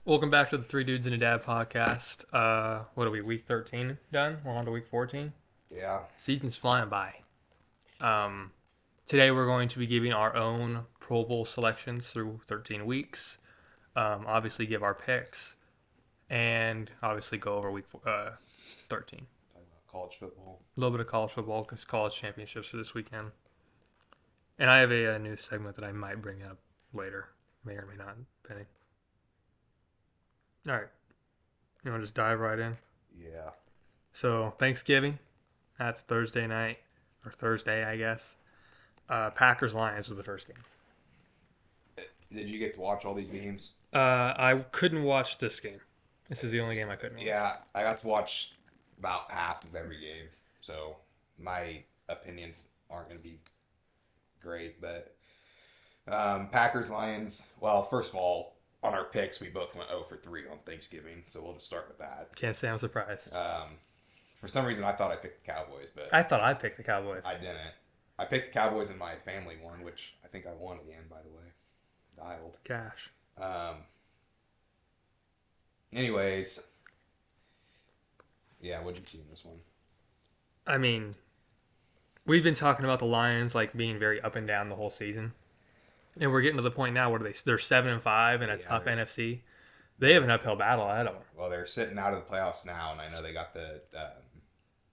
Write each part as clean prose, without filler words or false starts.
Welcome back to the Three Dudes and a Dad podcast. What are we, week 13 done? We're on to week 14. Yeah. Season's flying by. Um, Today we're going to be giving our own Pro Bowl selections through 13 weeks. Obviously, give our picks and obviously go over week 13. Talking about college football. A little bit of college football because college championships are this weekend. And I have a new segment that I might bring up later. May or may not, depending. All right. You want to just dive right in? Yeah. So Thanksgiving, that's Thursday night or Thursday, I guess. Packers Lions was the first game. Did you get to watch all these games? I couldn't watch this game. This is the only game I couldn't watch. Yeah, I got to watch about half of every game, so my opinions aren't going to be great. But Packers Lions. Well, first of all, on our picks, we both went 0 for 3 on Thanksgiving, so we'll just start with that. Can't say I'm surprised. For some reason, I thought I picked the Cowboys, but I thought I picked the Cowboys. I didn't. I picked the Cowboys in my family one, which I think I won again, by the way. Dialed. Cash. Anyways, yeah, what'd you see in this one? I mean, we've been talking about the Lions like being very up and down the whole season, and we're getting to the point now where they're 7-5 in a tough NFC. They have an uphill battle ahead of them. Well, they're sitting out of the playoffs now, and I know they got the.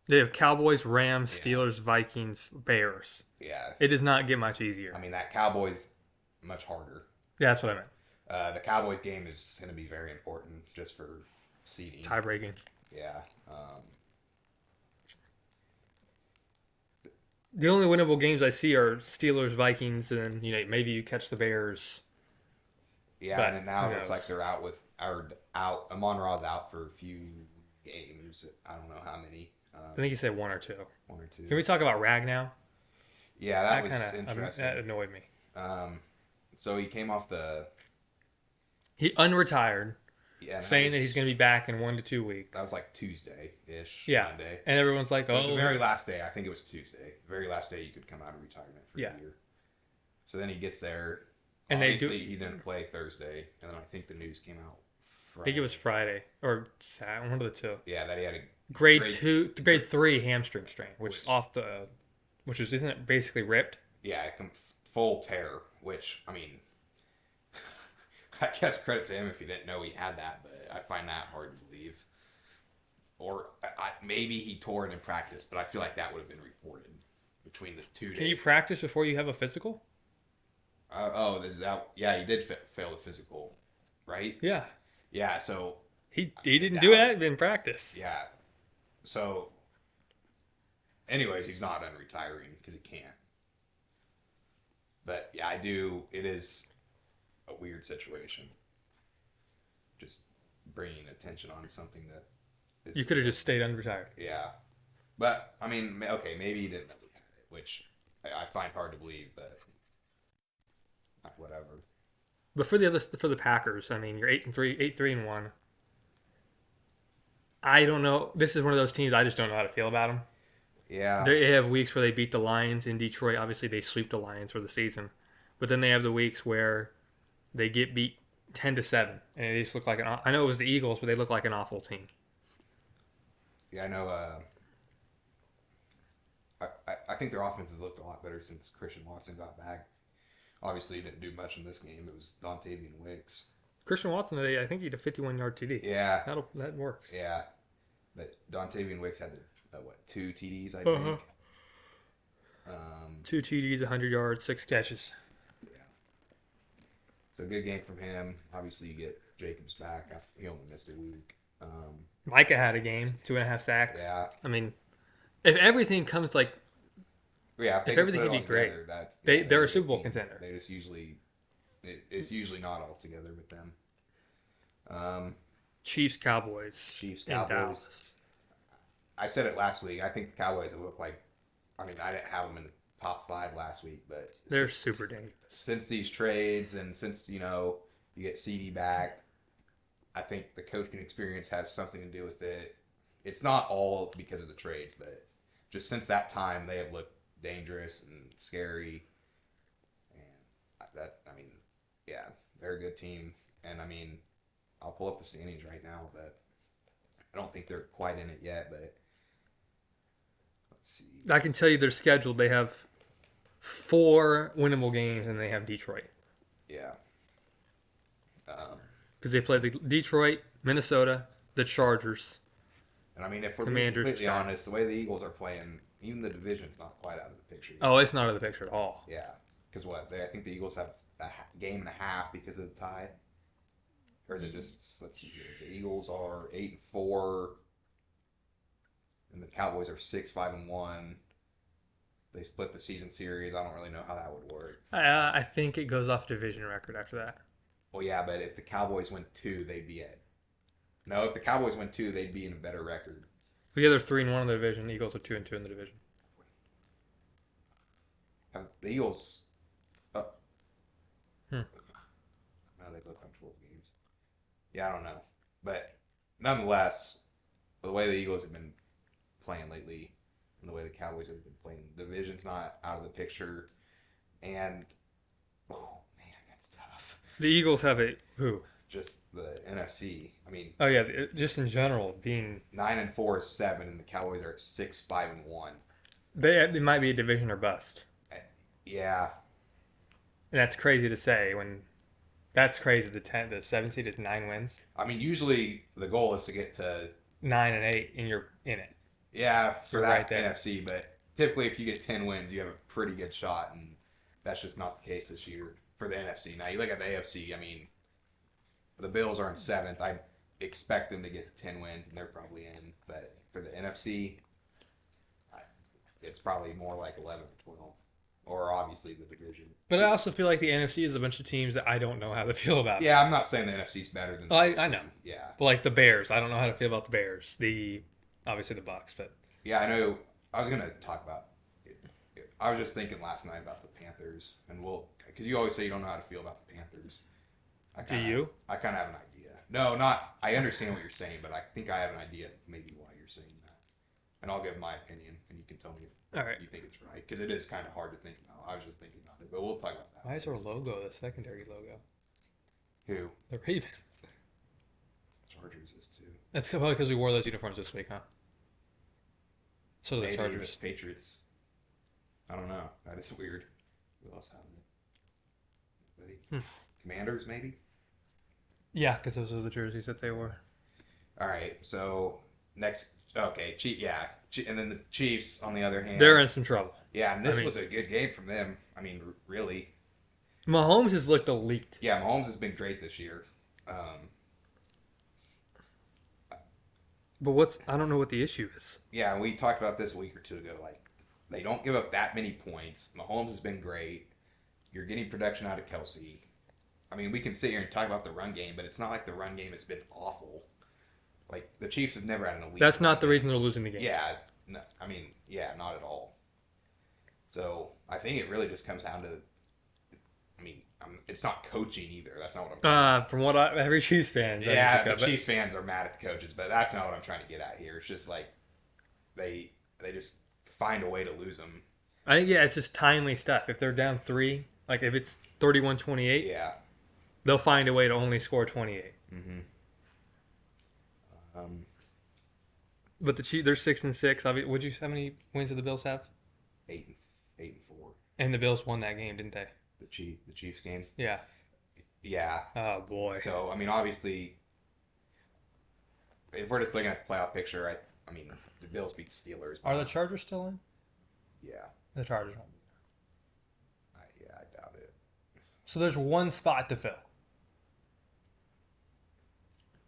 They have Cowboys, Rams, Yeah. Steelers, Vikings, Bears. Yeah, It does not get much easier. I mean that Cowboys much harder. Yeah, that's what I meant. The Cowboys game is going to be very important just for seeding. Tie breaking. Yeah. The only winnable games I see are Steelers, Vikings, and maybe you catch the Bears. Yeah, But and now who it looks knows? like they're out with or out. Amon-Ra's out for a few games. I don't know how many. I think you said one or two. One or two. Can we talk about Rag now? Yeah, that was That interesting. annoyed me. So he came off the. He unretired, Yeah, saying that he's going to be back in 1 to 2 weeks. That was like Tuesday-ish. Yeah, Monday. and everyone's like, It was the "Oh, very last day. I think it was Tuesday. The very last day you could come out of retirement for Yeah. a year. So then he gets there. And they do- Obviously, he didn't play Thursday, and then I think the news came out I Friday. think it was Friday or Saturday, one of the two." Yeah, that he had a Grade 3 hamstring strain, which is isn't it basically ripped? full tear. Which I mean, I guess credit to him if he didn't know he had that, but I find that hard to believe. Or maybe he tore it in practice, but I feel like that would have been reported between the 2 days. Can you practice before you have a physical? Is that? Yeah, he did fail the physical, right? Yeah, Yeah, so he didn't do that in practice. yeah, so anyways, he's not unretiring because he can't. But yeah, I do. It is a weird situation. Just bringing attention on something that is. You could have just stayed unretired. Yeah, but I mean, okay, maybe he didn't know he had it, which I find hard to believe, but whatever. But for the Packers, I mean, you're 8-3, 8-3-1. I don't know. This is one of those teams I just don't know how to feel about them. Yeah, They have weeks where they beat the Lions in Detroit. Obviously, they sweep the Lions for the season. But then they have the weeks where they get beat 10-7, and they just look like I know it was the Eagles, but they look like an awful team. yeah, I know. I think their offense has looked a lot better since Christian Watson got back. Obviously, he didn't do much in this game. It was Dontavian Wicks. Christian Watson today, I think he had a 51-yard TD. Yeah, That works. yeah. But Dontavian Wicks had 2 TDs, I Uh-huh. think. 2 TDs, 100 yards, 6 catches. Yeah. So good game from him. Obviously, you get Jacobs back. He only missed a week. Micah had a game, 2.5 sacks. Yeah. I mean, if everything comes like Yeah, if If they everything can put could it be all great, together, that's they're a good Super Bowl team. contender. They just usually it's usually not all together with them. Chiefs, Cowboys, Chiefs, in Cowboys. Dallas. I said it last week. I think the Cowboys have looked like. I mean, I didn't have them in the top 5 last week, but They're super dangerous. since these trades and since you get CD back, I think the coaching experience has something to do with it. It's not all because of the trades, but just since that time, they have looked dangerous and scary. And yeah, they're a good team. And I mean, I'll pull up the standings right now, but I don't think they're quite in it yet. But let's see. I can tell you they're scheduled. They have 4 winnable games, and they have Detroit Yeah. Um, because they play the Detroit, Minnesota, the Chargers, and I mean, if we're being Commanders, completely Giants. honest, the way the Eagles are playing, even the division's not quite out of the picture Oh, yet. it's not in the picture at all. Yeah. Because what? I think the Eagles have a game and a half because of the tie. Or is it just, let's see here. The Eagles are 8-4, and the Cowboys are 6-5-1. They split the season series. I don't really know how that would work. I think it goes off division record after that. Well, yeah, but if the Cowboys win two, they'd be at. No, if the Cowboys win two, they'd be in a better record. The other 3-1 in the division. The Eagles are 2-2 in the division. The Eagles. Oh, Hmm. no, they both have 12 games. Yeah, I don't know. But nonetheless, the way the Eagles have been playing lately and the way the Cowboys have been playing, the division's not out of the picture. And, oh, man, that's tough. The Eagles have a who? Just the NFC. I mean, Oh yeah, just in general being 9-4 is 7, and the Cowboys are at 6-5-1. they might be a division or bust, Yeah, and that's crazy to say when that's crazy. The 7 seed is 9 wins, I mean, usually the goal is to get to 9-8, and you're in it. yeah for You're that right there. NFC, but typically if you get 10 wins, you have a pretty good shot, and that's just not the case this year for the NFC. Now you look at the AFC. I mean, the Bills are in seventh. I expect them to get to 10 wins, and they're probably in. But for the NFC, it's probably more like 11 or 12, or obviously the division. But I also feel like the NFC is a bunch of teams that I don't know how to feel about. Yeah, I'm not saying the NFC's better than the I AFC. know, Yeah, but like the Bears, I don't know how to feel about the Bears. The obviously the Bucks, but yeah, I know. I was gonna talk about. I was just thinking last night about the Panthers, and we'll because you always say you don't know how to feel about the Panthers. do you? I kind of have an idea. No, not. I understand what you're saying, but I think I have an idea maybe why you're saying that, and I'll give my opinion, and you can tell me All right. if you think it's right because it is kind of hard to think about. I was just thinking about it, but we'll talk about that. Why is our logo the secondary logo? Who? The Ravens. Chargers is too. That's probably because we wore those uniforms this week, huh? So do the Maybe Chargers. the Patriots. I don't know. That is weird. Who else has it? Anybody? Commanders, maybe. Yeah, because those are the jerseys that they wore. All right. So next, okay, yeah, and then the Chiefs on the other hand. They're in some trouble. Yeah, and this was a good game from them. I mean, really. Mahomes has looked elite. Yeah, Mahomes has been great this year. But I don't know what the issue is. Yeah, we talked about this a week or two ago. Like, they don't give up that many points. Mahomes has been great. You're getting production out of Kelsey. I mean, we can sit here and talk about the run game, but it's not like the run game has been awful. Like, the Chiefs have never had an elite. That's not the game. reason they're losing the game. Yeah, no, I mean, yeah, not at all. So I think it really just comes down to. I mean, it's not coaching either. That's not what I'm. From what every Chiefs fan. Yeah, the Chiefs fans are mad at the coaches, but that's not what I'm trying to get at here. It's just like they just find a way to lose them. I think it's just timely stuff. If they're down 3, like if it's 31-28, Yeah. they'll find a way to only score 28. Mm-hmm. But the Chiefs, they're 6-6. Would you? How many wins did the Bills have? 8-4. And the Bills won that game, didn't they? The Chiefs games. Yeah. Yeah. Oh boy. So I mean, obviously, if we're just looking at the playoff picture, I mean, the Bills beat the Steelers. Are the Chargers still in? Yeah. The Chargers won't. Yeah, I doubt it. So there's one spot to fill.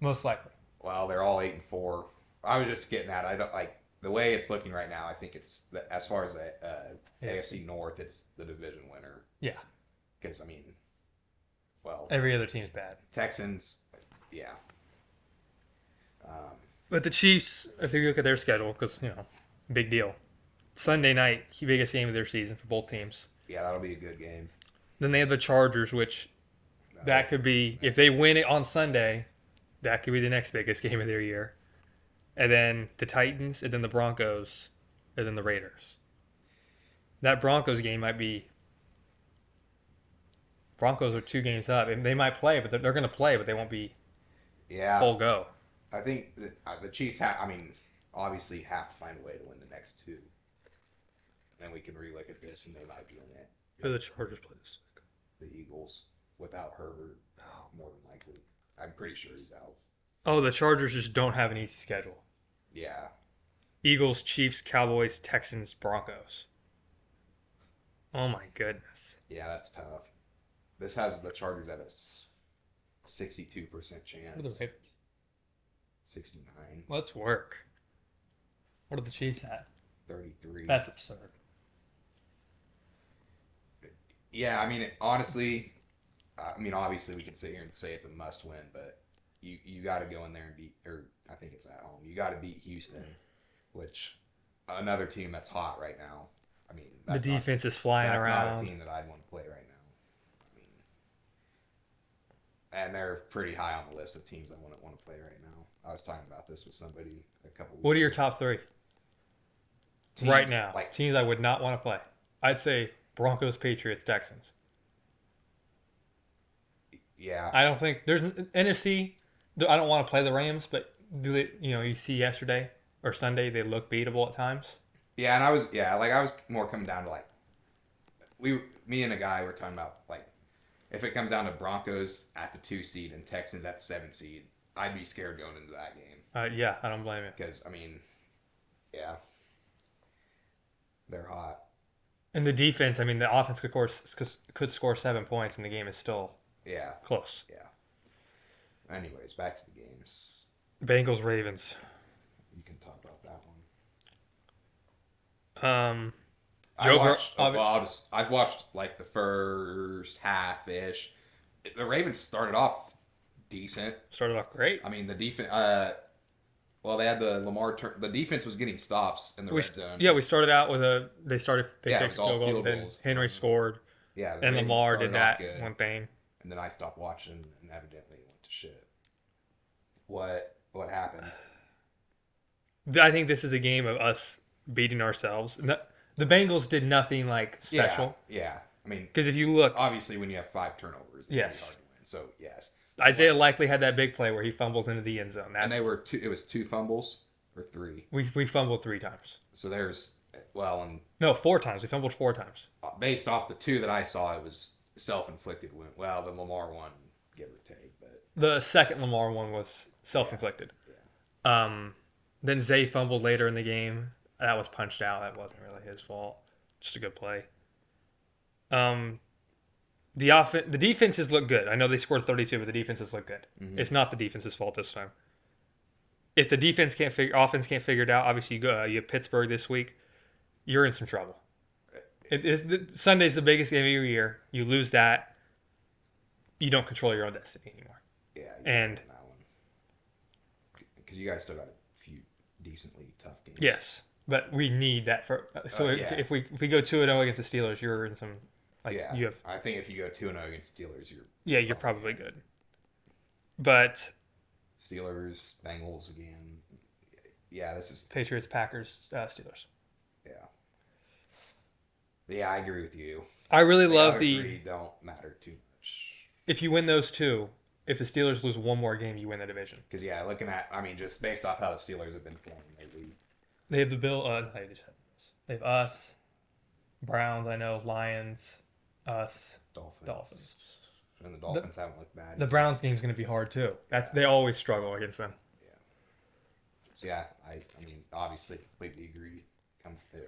Most likely. Well, they're all 8-4. I was just getting at. I don't like the way it's looking right now. I think as far as the AFC North, it's the division winner. Yeah. Because I mean, well, Every other team's bad. Texans, yeah. But the Chiefs, if you look at their schedule, because, big deal. Sunday night, biggest game of their season for both teams. Yeah, that'll be a good game. Then they have the Chargers, which that could be, if they win it on Sunday, that could be the next biggest game of their year. And then the Titans, and then the Broncos, and then the Raiders. That Broncos game might be. Broncos are 2 games up, and they might play, but they're going to play, but they won't be. Yeah, full go. I think the Chiefs have. I mean, obviously have to find a way to win the next two. And we can relook at this, and they might be in it. Who Like the Chargers play this the Eagles without Herbert, more than likely. I'm pretty sure he's out. Oh, the Chargers just don't have an easy schedule. Yeah, Eagles, Chiefs, Cowboys, Texans, Broncos. Oh my goodness. yeah, that's tough. This has the Chargers at a 62% What are the chance. Ravens? 69, Let's work. What are the Chiefs at? 33. That's absurd. Yeah, I mean, honestly, I mean, obviously, we can sit here and say it's a must win, but you got to go in there and beat, or I think it's at home. You got to beat Houston, which another team that's hot right now. I mean, The defense is flying that's not a around. team that I'd want to play right now. I mean, and they're pretty high on the list of teams I wouldn't want to play right now. I was talking about this with somebody a couple What weeks are your ago. top three right Teams now? like Teams I would not want to play. I'd say Broncos, Patriots, Texans. yeah, I don't think there's NFC. I don't want to play the Rams, but do they? You see yesterday or Sunday they look beatable at times. yeah, and I was more coming down to like me and a guy were talking about like if it comes down to Broncos at the 2 seed and Texans at the 7 seed, I'd be scared going into that game Yeah, I don't blame you. because I mean, yeah, they're hot. And the defense, I mean, the offense could score 7 points, and the game is still Yeah, close. yeah. Anyways, back to the games. Bengals, Ravens. You can talk about that one. Um, I Joe Bur- watched. Well, I've watched like the first half ish. The Ravens started off decent. started off great. I mean, the defense. Well, they had the Lamar. The defense was getting stops in the We red zone. yeah, we started out with they Yeah, it kicked was a all field goal, field and then goals. Henry scored, Yeah, the and Ravens Lamar did started off that good, one thing. and then I stopped watching, and evidently it went to shit. What happened? I think this is a game of us beating ourselves. The Bengals did nothing like Yeah, special yeah. I mean, because if you look, obviously, when you have 5 turnovers, it's yes, really hard to win. So yes, Isaiah likely had that big play where he fumbles into the end zone. and they were two. It was 2 fumbles or 3. We fumbled 3 times. So there's well, and No, 4 times. We fumbled 4 times. based off the 2 that I saw, it was self-inflicted. Well, the Lamar one, give or take, but The second Lamar one was self-inflicted. yeah. Then Zay fumbled later in the game. That was punched out. That wasn't really his fault. Just a good play. Um, the defenses look good. I know they scored 32, but the defenses look good. Mm-hmm. It's not the defense's fault this time. If the offense can't figure it out, obviously you have Pittsburgh this week. You're in some trouble. Sunday's the biggest game of your year. You lose that, you don't control your own destiny anymore. Yeah, And that one because you guys still got a few decently tough games. yes, but we need that for. So yeah. if we go 2-0 against the Steelers, you're in some Yeah, you have I think if you go 2-0 against Steelers, you're probably good. But Steelers, Bengals again. Yeah, this is Patriots, Packers, Steelers. yeah. Yeah, I agree with you. I really The love other the three don't matter too much. if you win those two. If the Steelers lose one more game, you win the division. Because yeah, looking at I mean, just based off how the Steelers have been playing lately. They have the Bill. They just have this. They have us, Browns. I know Lions, us, Dolphins. And the Dolphins haven't looked bad. The Browns game's going to be hard too. They always struggle against them. Yeah. So yeah, I mean, obviously, completely agree. Comes to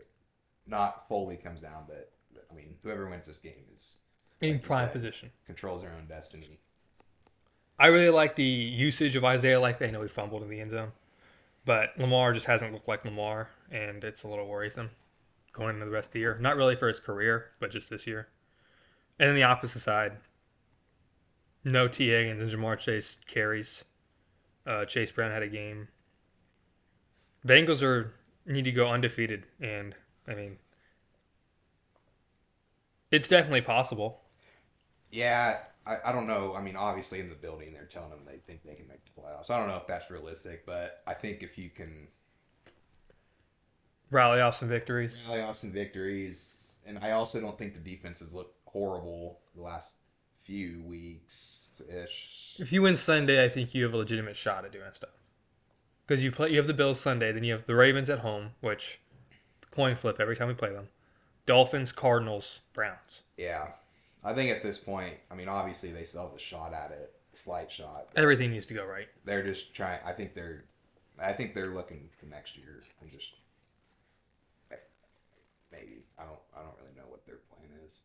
not fully comes down, but I mean, whoever wins this game is In like you prime said, position. controls their own destiny. I really like the usage of Isaiah. I know he fumbled in the end zone, but Lamar just hasn't looked like Lamar, and it's a little worrisome going into the rest of the year. Not really for his career, but just this year. And then the opposite side, no T. Higgins and Jamar Chase carries. Chase Brown had a game. Bengals need to go undefeated, and I mean, it's definitely possible. Yeah, I don't know. I mean, obviously in the building they're telling them they think they can make the playoffs. I don't know if that's realistic, but I think if you can Rally off some victories. rally off some victories, and I also don't think the defenses look horrible the last few weeks ish. If you win Sunday, I think you have a legitimate shot at doing stuff because you have the Bills Sunday, then you have the Ravens at home, which coin flip every time we play them. Dolphins, Cardinals, Browns. Yeah, I think at this point, I mean, obviously they still have the shot at it, slight shot, but Everything needs to go right. they're just trying. I think they're looking for next year and just maybe. I don't really know what their plan is.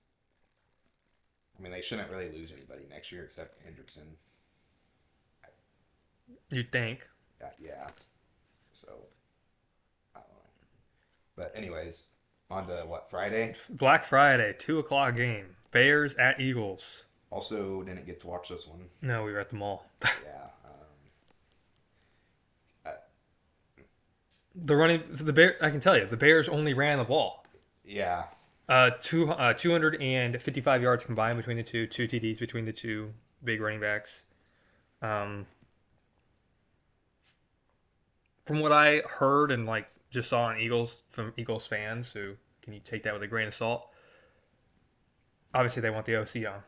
I mean, they shouldn't really lose anybody next year except Hendrickson. You'd think. Yeah. So I don't know. But anyways, on to what Friday. Black Friday, 2 o'clock game. Bears at Eagles. Also, didn't get to watch this one. No, we were at the mall. Yeah. I, The running the Bear. I can tell you, the Bears only ran the ball. yeah. 255 yards combined between the two TDs between the two big running backs. Um, from what I heard and like just saw on Eagles from Eagles fans, so can you take that with a grain of salt? Obviously, they want the OC on,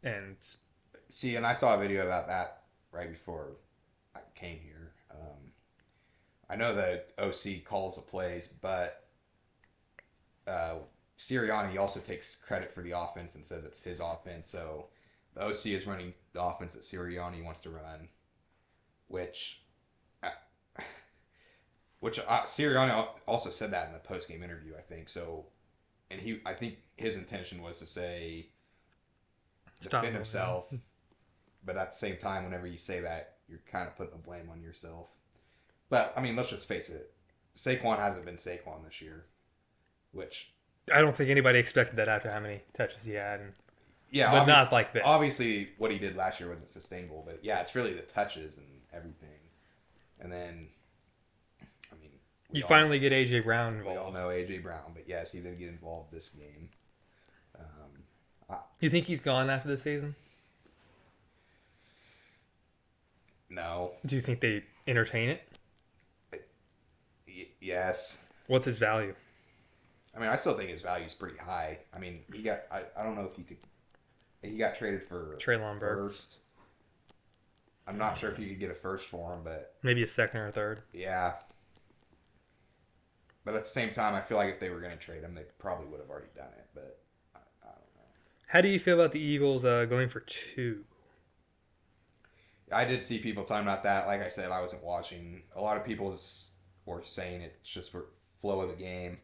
and See, and I saw a video about that right before I came here. I know that OC calls the plays, but uh, Sirianni also takes credit for the offense and says it's his offense. So the OC is running the offense that Sirianni wants to run, which, uh, Sirianni also said that in the post game interview. I think so, and I think his intention was to say stop defend moving. himself, but at the same time, whenever you say that, you're kind of putting the blame on yourself. But I mean, let's just face it, Saquon hasn't been Saquon this year, which I don't think anybody expected that after how many touches he had, yeah, but not like this. obviously what he did last year wasn't sustainable, but yeah, it's really the touches and everything. And then, I mean, You finally get AJ Brown we all involved. know AJ Brown, but yes, he did get involved this game. I, You think he's gone after the season? no, Do you think they entertain it? yes. What's his value? I mean, I still think his value is pretty high. I mean, I don't know if you could. He got traded for Traylon Burks. first. I'm not sure if you could get a first for him, but Maybe a second or a third. yeah. But at the same time, I feel like if they were going to trade him, they probably would have already done it. But I don't know. How do you feel about the Eagles going for two? I did see people talking about that. Like I said, I wasn't watching. A lot of people were saying it's just for flow of the game.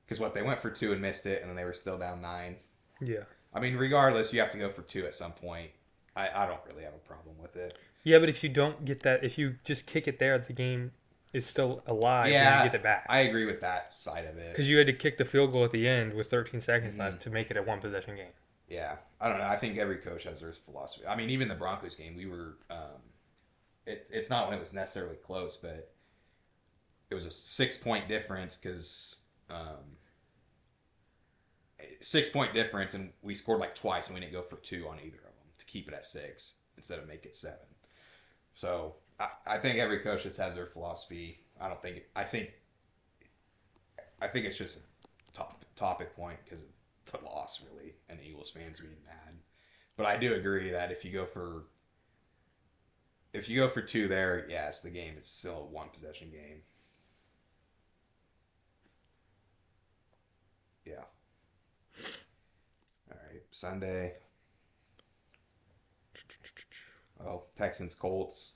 Because what they went for two and missed it, and then they were still down 9. Yeah. I mean, regardless, you have to go for two at some point. I don't really have a problem with it. Yeah, but if you don't get that, if you just kick it there, the game is still alive. Yeah, and you get it back. I agree with that side of it. Because you had to kick the field goal at the end with 13 seconds Mhm. left to make it a one possession game. Yeah, I don't know. I think every coach has their philosophy. I mean, even the Broncos game, we were. It's not when it was necessarily close, but it was a 6 point difference because 6 point difference, and we scored like twice, and we didn't go for two on either of them to keep it at 6 instead of make it 7. So I think every coach just has their philosophy. I don't think. I think it's just a topic point because of the loss, really, and the Eagles fans being mad. But I do agree that if you go for two there, yes, the game is still a one possession game. Yeah. All right, Sunday. Oh, Texans Colts.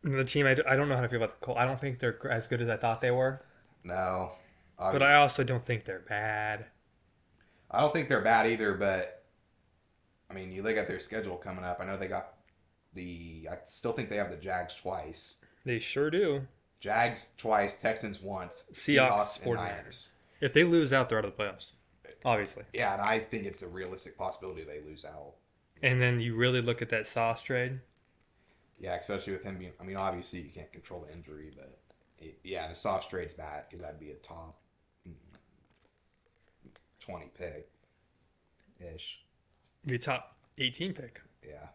And the team, I don't know how to feel about the Colts. I don't think they're as good as I thought they were, No, but I also don't think they're bad. I don't think they're bad either. But I mean, you look at their schedule coming up. I know they got I still think they have the Jags twice. They sure do. Jags twice, Texans once, Seahawks, and 49ers. Niners. If they lose out, they're out of the playoffs. Obviously. Yeah, and I think it's a realistic possibility they lose out. And then you really look at that Sauce trade. Yeah, especially with him being. I mean, obviously you can't control the injury, but yeah, the Sauce trade's bad because that'd be a top 20 pick ish. The top 18 pick. Yeah.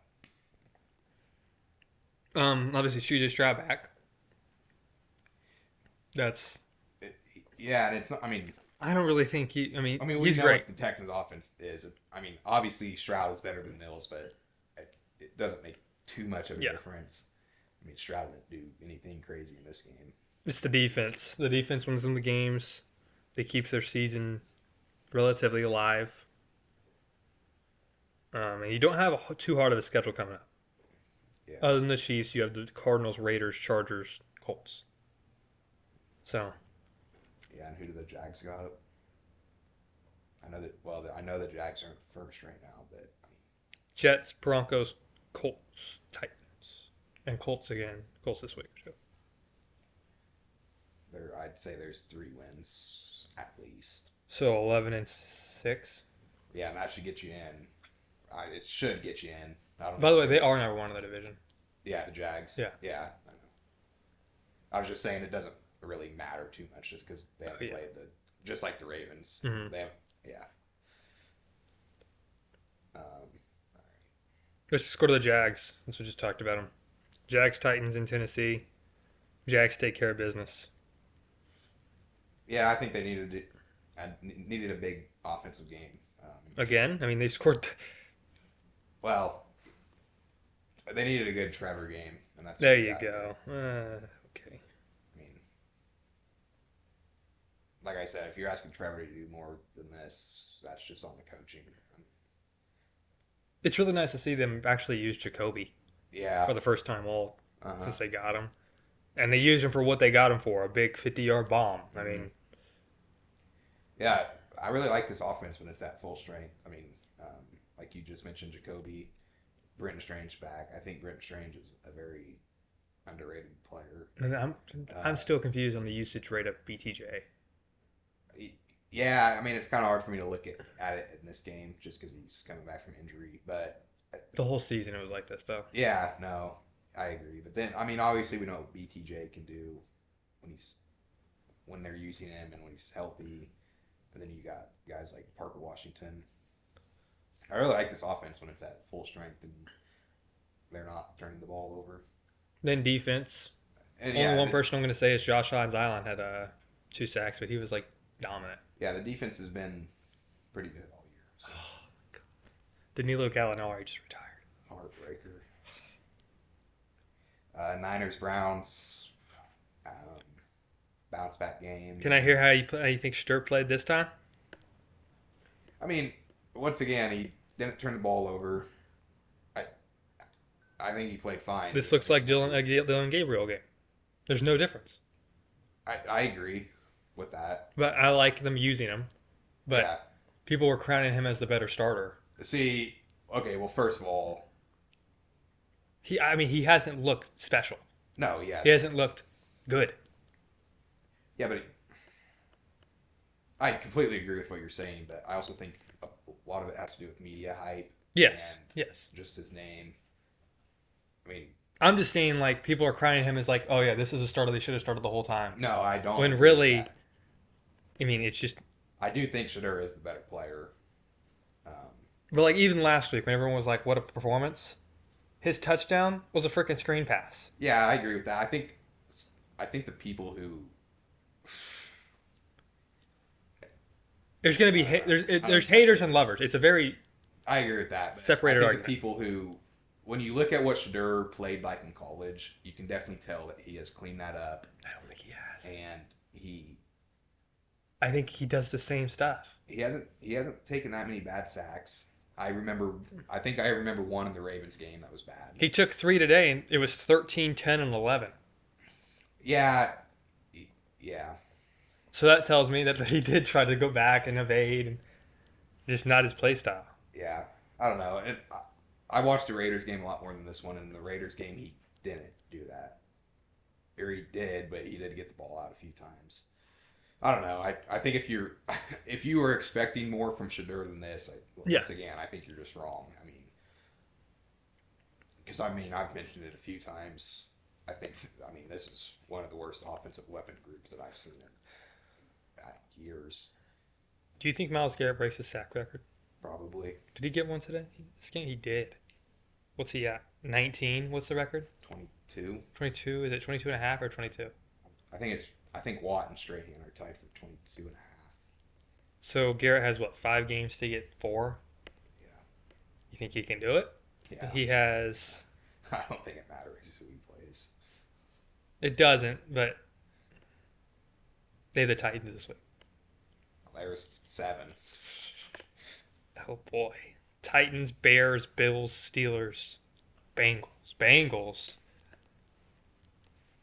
Obviously, CJ Stroud back. That's Yeah, and it's not. I mean, I don't really think I mean, I mean, we he's know great. what the Texans' offense is. I mean, obviously Stroud is better than Mills, but it doesn't make too much of a Yeah, difference. I mean, Stroud didn't do anything crazy in this game. it's the defense. The defense wins them the games. They keeps their season relatively alive. And you don't have too hard of a schedule coming up. Yeah, Other than the Chiefs, you have the Cardinals, Raiders, Chargers, Colts. So yeah. And who do the Jags got? I know that. Well, I know the Jags aren't first right now, but Jets, Broncos, Colts, Titans, and Colts again. Colts this week too. I'd say there's 3 wins at least. So 11-6. Yeah, and that should get you in. It should get you in. I don't know By the if way, they they're. are number one in the division. Yeah, the Jags. Yeah. Yeah, I know. I was just saying it doesn't really matter too much just because they Oh, haven't yeah. played just like the Ravens. Mm-hmm. They haven't. Yeah. All Let's just go to the Jags since we just talked about them. Jags, Titans in Tennessee. Jags take care of business. Yeah, I think they needed a big offensive game. Again, I mean, they scored. Well, they needed a good Trevor game, and that's what There we you got go. here. Okay. I mean, like I said, if you're asking Trevor to do more than this, that's just on the coaching. It's really nice to see them actually use Jacoby Yeah. for the first time all Uh-huh. since they got him. And they used him for what they got him for, a big 50-yard bomb. I Hmm. mean, Yeah, I really like this offense when it's at full strength. I mean, like you just mentioned, Jacoby, Brenton Strange back. I think Brenton Strange is a very underrated player. and I'm Uh, still confused on the usage rate of BTJ. yeah, I mean, it's kind of hard for me to look at it in this game just because he's coming back from injury. But The whole season it was like this though. yeah, no, I agree. But then, I mean, obviously, we know what BTJ can do when they're using him and when he's healthy. And then you got guys like Parker Washington. I really like this offense when it's at full strength and they're not turning the ball over. Then defense. And Only yeah, one person I'm going to say is Josh Hines Island had 2 sacks, but he was like dominant. yeah, the defense has been pretty good all year. So Danilo Gallinari just retired. heartbreaker. Niners Browns um, bounce back game. Can I hear how you think Stur played this time? I mean, once again, he didn't turn the ball over. I I think he played fine. This looks like this Dylan Gabriel game. There's no difference. I agree with that. But I like them using him. But Yeah. people were crowning him as the better starter. See, okay, well, first of all, I mean, he hasn't looked special. no, yeah, He hasn't looked good. yeah, but I completely agree with what you're saying, but I also think a lot of it has to do with media hype Yes, and yes. just his name. I mean, I'm just saying, like, people are crowning him as like, oh yeah, this is a starter they should have started the whole time. no, I don't. When agree with really, that. I mean, it's just. I do think Shadur is the better player. Um, But like even last week, when everyone was like, "What a performance!" His touchdown was a freaking screen pass. yeah, I agree with that. I think the people who There's gonna be there's haters and lovers. It's a very I agree with that. But I separated think argument. the people who, when you look at what Shadur played like in college, you can definitely tell that he has cleaned that up, I don't think he has. and he I think he does the same stuff. he hasn't taken that many bad sacks. I think I remember one in the Ravens game that was bad. He took 3 today, and it was 13, 10, and 11. Yeah, yeah, So that tells me that he did try to go back and evade, and just not his play style. yeah. I don't know. I watched the Raiders game a lot more than this one. In the Raiders game, he didn't do that, or he did, but he did get the ball out a few times. I don't know. I think if you were expecting more from Shadur than this, Yeah. once again, I think you're just wrong. I mean, because I mean I've mentioned it a few times. I mean this is one of the worst offensive weapon groups that I've seen in years, Do you think Miles Garrett breaks his sack record? probably Did he get one today? This game he did. What's he at? 19? What's the record? 22. 22? Is it 22 and a half or 22? I think Watt and Strahan are tied for 22 and a half. So Garrett has what, 5 games to get 4? Yeah, You think he can do it? yeah. He has. I don't think it matters who he plays. It doesn't, but they have the Titans this week. There's 7. Oh boy. Titans, Bears, Bills, Steelers, Bengals. Bengals.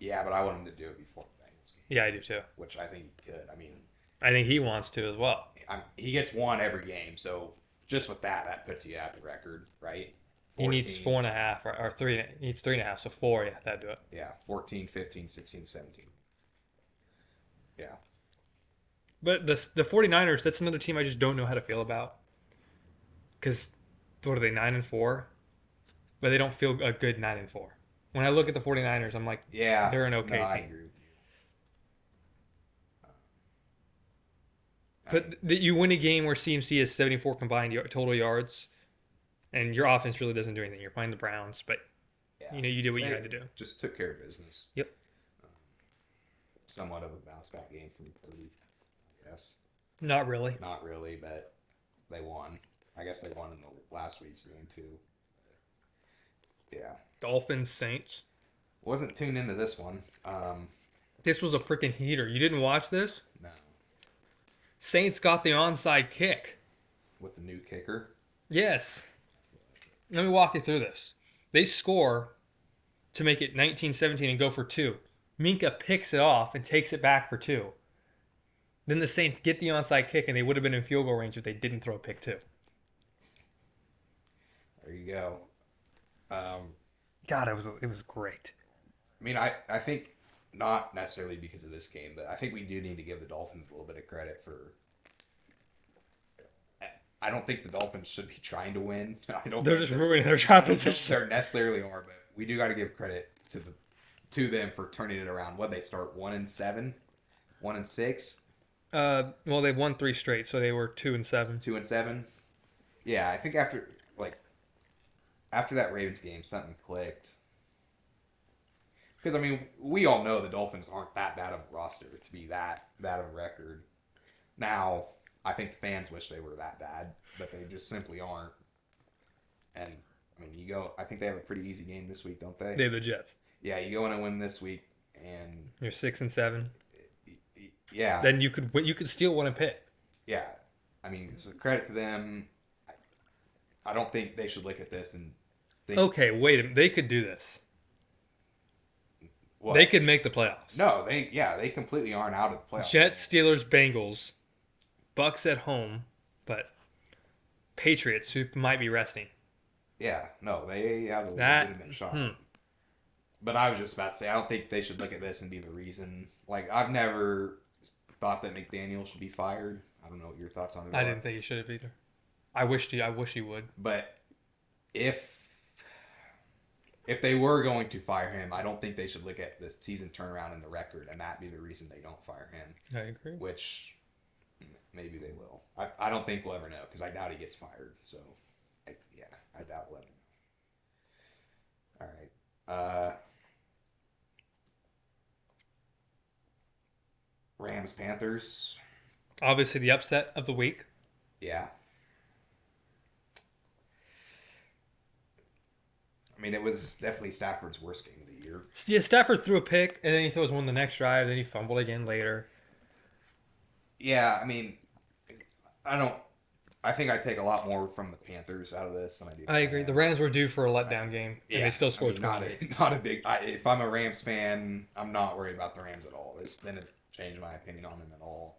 Yeah, but I want him to do it before the Bengals game, Yeah, I do too. which I think he could. I mean, I think he wants to as well. he gets one every game, so just with that, that puts you at the record, right? He needs 14, 4.5 or 3. He needs 3.5, so 4. Yeah, that'd do it. yeah, 14, 15, 16, 17. Yeah. But the 49ers, that's another team I just don't know how to feel about. Because what are they, 9-4? But they don't feel a good 9-4. When I look at the 49ers, I'm like, Yeah, they're an no, okay I team. agree with you. I mean, But you win a game where CMC has 74 combined total yards, and your offense really doesn't do anything. You're playing the Browns, but yeah, you did what you they had to do. just took care of business. Yep. Um, Somewhat of a bounce back game from Purdy, I guess. Not really. Not really, but they won. I guess they won in the last week's game too. Yeah, Dolphins, Saints. wasn't tuned into this one. This was a freaking heater. You didn't watch this? No, Saints got the onside kick. with the new kicker. Yes. Let me walk you through this. They score to make it 19-17 and go for 2. Minka picks it off and takes it back for 2. Then the Saints get the onside kick, and they would have been in field goal range if they didn't throw a pick 2. There you go. God, it was great. I mean, I think not necessarily because of this game, but I think we do need to give the Dolphins a little bit of credit for. I don't think the Dolphins should be trying to win. I don't. They're think just that- ruining their job I don't think position. they necessarily are, but we do got to give credit to them for turning it around. What they start 1-7, 1-6, Well, they've won 3 straight, so they were 2-7. 2-7. Yeah, I think after that Ravens game, something clicked. Because I mean, we all know the Dolphins aren't that bad of a roster to be that bad of a record. Now, I think the fans wish they were that bad, but they just simply aren't. And I mean, you go. I think they have a pretty easy game this week, don't they? They're the Jets. Yeah, you go in and win this week, and You're 6-7. yeah, Then you could still win a pick. yeah. I mean, so credit to them. I don't think they should look at this and think, Okay, wait a minute. They could do this. well, They could make the playoffs. no, they completely aren't out of the playoffs. Jets, Steelers, Bengals, Bucks at home, but Patriots who might be resting. Yeah, no, they have a That legitimate shot. But I was just about to say, I don't think they should look at this and be the reason. Like, I've never thought that McDaniel should be fired. I don't know what your thoughts on it I are. didn't think he should have either. I wish he would. But if they were going to fire him, I don't think they should look at the season turnaround in the record and that be the reason they don't fire him. I agree. Which maybe they will. I don't think we'll ever know because I doubt he gets fired. So, yeah, I doubt we'll ever know. All right. Rams Panthers. Obviously, the upset of the week. Yeah. I mean, it was definitely Stafford's worst game of the year. Yeah, Stafford threw a pick, and then he throws one the next drive, then he fumbled again later. Yeah, I mean, I don't. I think I take a lot more from the Panthers out of this than I do. I agree. The Rams were due for a letdown game, and Yeah, they still scored I mean, 20. not a big. If I'm a Rams fan, I'm not worried about the Rams at all. This didn't change my opinion on them at all.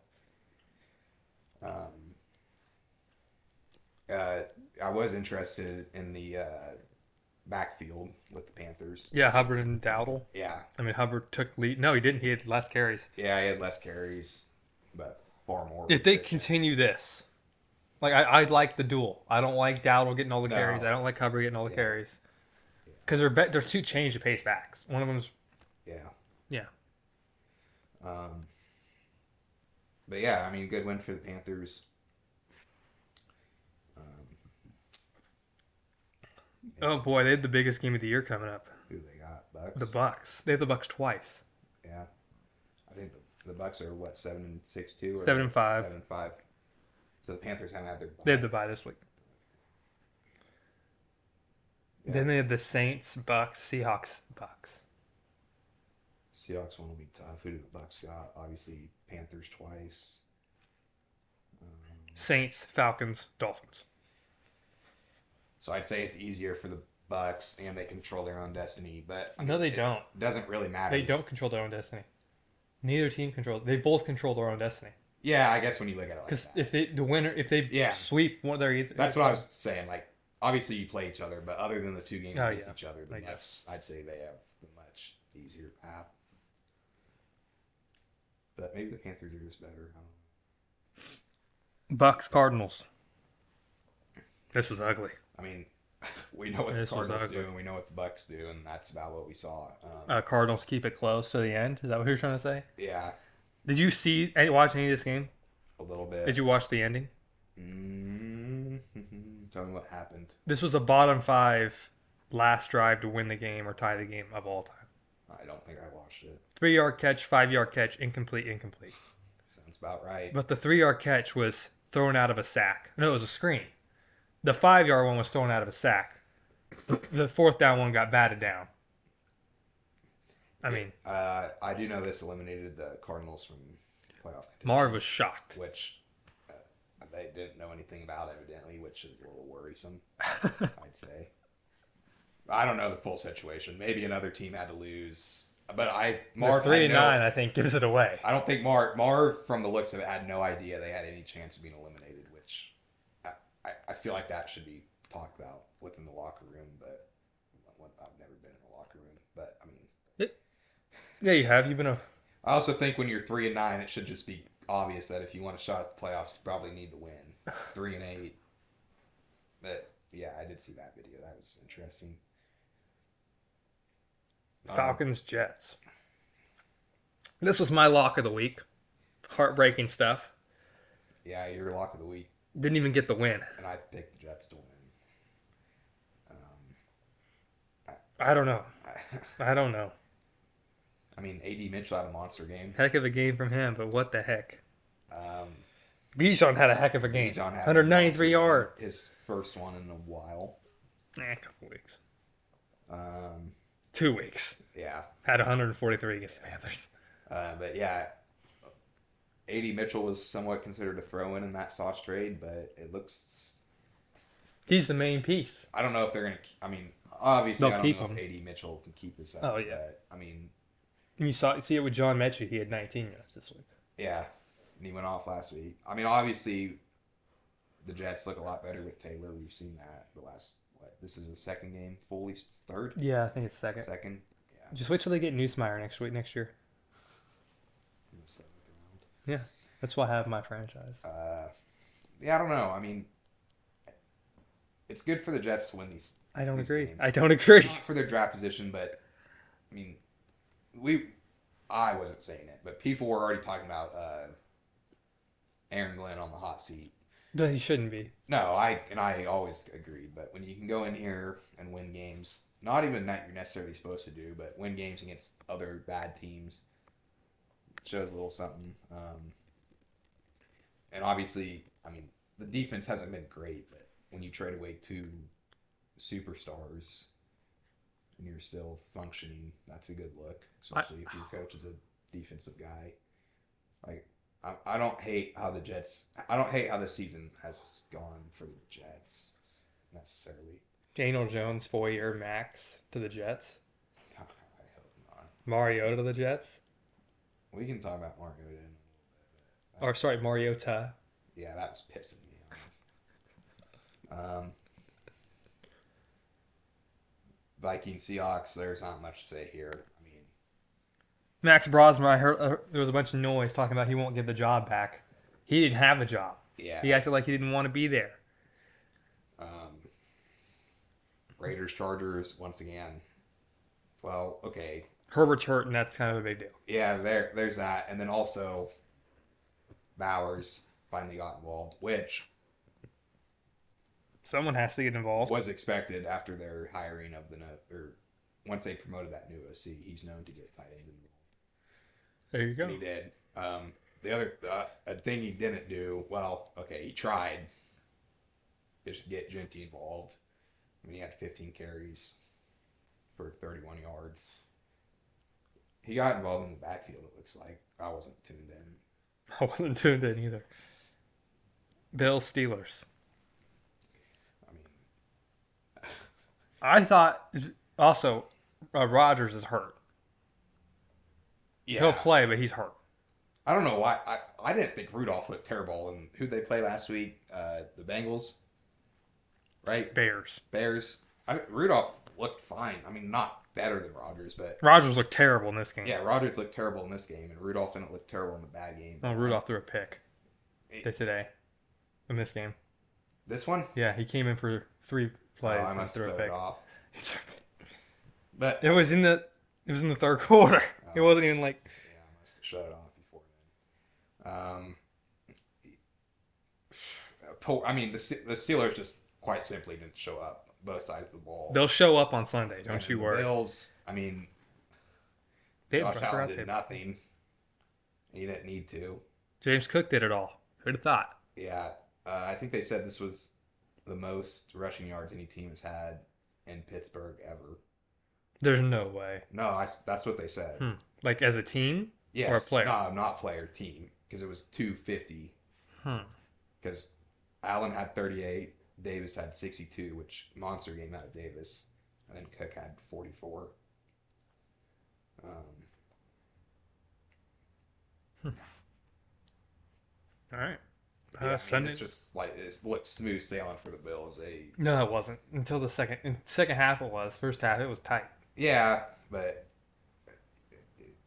I was interested in the backfield with the Panthers. Yeah, Hubbard and Dowdle. Yeah, I mean, Hubbard took lead. No, he didn't. He had less carries. yeah, he had less carries, but far more. If they efficient. continue this, like I like the duel. I don't like Dowdle getting all the No. carries. I don't like Hubbard getting all the Yeah. carries. Because they're two change of pace backs. One of them's Yeah. yeah. But yeah, I mean, good win for the Panthers. Oh boy, they had the biggest game of the year coming up. Who they got? Bucks. The Bucks. They have the Bucks twice. Yeah, I think the Bucks are what 7-6 too or 7-5. 7-5. So the Panthers haven't had their They have bye. the bye this week. Yeah, Then they have the Saints, Bucks, Seahawks, Bucks. Seahawks one will be tough. Who do the Bucks got? Obviously, Panthers twice. Saints, Falcons, Dolphins. So I'd say it's easier for the Bucks, and they control their own destiny. But I No, mean, they it don't. doesn't really matter. They don't control their own destiny. Neither team controls. They both control their own destiny. Yeah, I guess when you look at it like Because that. if if they Yeah, sweep one, they're either. that's what I was saying. Like, obviously you play each other, but other than the two games Oh against yeah, each other, the I guess. Bucks, I'd say they have the much easier path. But maybe the Panthers are just better. I don't Bucks, Cardinals. This was ugly. know. I mean, we know what the This was Cardinals ugly. do, and we know what the Bucks do, and that's about what we saw. Cardinals keep it close to the end. Is that what you're trying to say? Yeah, Did you watch any of this game? a little Did bit. you watch the ending? Tell me what happened. This was a bottom five last drive to win the game or tie the game of all time. I don't think I watched it. 3 yard catch, 5 yard catch, incomplete, incomplete. Sounds about right. But the 3 yard catch was thrown out of a sack. No, it was a screen. The 5 yard one was thrown out of a sack. The fourth down one got batted down. I mean, I do know this eliminated the Cardinals from playoff Marv contention, was shocked. which they didn't know anything about, evidently, which is a little worrisome, I'd say. I don't know the full situation. Maybe another team had to lose, but The Marv three had and nine, no. I think, gives it away. I don't think Marv, from the looks of it, had no idea they had any chance of being eliminated, which I feel like that should be talked about within the locker room. But I've never been in a locker room, but I mean, Yeah, you have. You've been a. I also think when you're 3-9, it should just be obvious that if you want a shot at the playoffs, you probably need to win. 3-8. But yeah, I did see that video. That was interesting. Falcons, Jets. This was my lock of the week. Heartbreaking stuff. Yeah, your lock of the week, Didn't even get the win. and I picked the Jets to win. I don't know. I, I don't know. I mean, AD Mitchell had a monster game. Heck of a game from him, but what the heck? Um, Bijan had a heck of a game. John had 193 yards. his first one in a while. A couple weeks. Um, 2 weeks. yeah, Had 143 against the Panthers. but yeah, AD Mitchell was somewhat considered a throw-in that Sauce trade, but it looks. He's the main piece. I don't know if they're gonna. I mean, obviously, They'll I don't keep know him. if AD Mitchell can keep this up. Oh, yeah. But, I mean, And you see it with John Mechie. He had 19 yards this week. yeah, and he went off last week. I mean, obviously, the Jets look a lot better with Taylor. We've seen that the last. What? This is his second game, fully third, Yeah, I think it's second. second. Yeah, Just wait till they get Newsmeyer next year. in the seventh round. Yeah, that's why I have my franchise. Yeah, I don't know. I mean, it's good for the Jets to win these. I don't these agree. games. I don't agree. Not for their draft position, but I mean, I wasn't saying it, but people were already talking about Aaron Glenn on the hot seat. No, he shouldn't be. No, I always agreed, but when you can go in here and win games, not even that you're necessarily supposed to do, but win games against other bad teams, shows a little something. And obviously, I mean, the defense hasn't been great, but when you trade away two superstars and you're still functioning, that's a good look, especially if your coach is a defensive guy. Like, I don't hate how the Jets. I don't hate how the season has gone for the Jets necessarily. Daniel Jones, 4-year max to the Jets. I hope not. Mariota to the Jets. We can talk about Mariota in a little bit. Or, sorry, Mariota. Yeah, that was pissing me off. Vikings Seahawks. There's not much to say here. I mean, Max Brosmer, I heard there was a bunch of noise talking about he won't give the job back. He didn't have the job. yeah. He acted like he didn't want to be there. Raiders Chargers once again. Well, okay. Herbert's hurt, and that's kind of a big deal. Yeah, there's that, and then also Bowers finally got involved, which Someone has to get involved. was expected after their hiring of or once they promoted that new OC. He's known to get tight ends involved. There you go. And he did. the other a thing he didn't do well. Okay, he tried just to get Genty involved. I mean, he had 15 carries for 31 yards. He got involved in the backfield. It looks like I wasn't tuned in. I wasn't tuned in either. Bills Steelers. I mean, I thought also Rodgers is hurt. He'll yeah, play, but he's hurt. I don't know why. I didn't think Rudolph looked terrible. And who they play last week? The Bengals, right? Bears. Bears. Rudolph looked fine. I mean, not better than Rodgers, but Rodgers looked terrible in this game. yeah, Rodgers looked terrible in this game, and Rudolph didn't look terrible in the bad game. Oh, Rudolph threw a pick It, today in this game. this one, Yeah, he came in for 3 plays I and must threw have a put it pick. off. But It was in the third quarter. It wasn't even like yeah, I must have shut it off before then. I mean, the Steelers just quite simply didn't show up both sides of the ball. they'll show up on Sunday. And Don't you the worry. Bills, I mean, Josh Allen did nothing. He didn't need to. James Cook did it all. Who'd have thought? Yeah, I think they said this was the most rushing yards any team has had in Pittsburgh ever. There's no way. No, that's what they said. Like as a team or a Yes, player? no, not player, team, because it was 250. Hmm. Because Allen had 38, Davis had 62, which monster game out of Davis, and then Cook had 44. Um, All right. yeah, I mean, Sunday. it's just like it looked smooth sailing for the Bills. No, it wasn't until the second half. It was. First half, it was tight. Yeah, but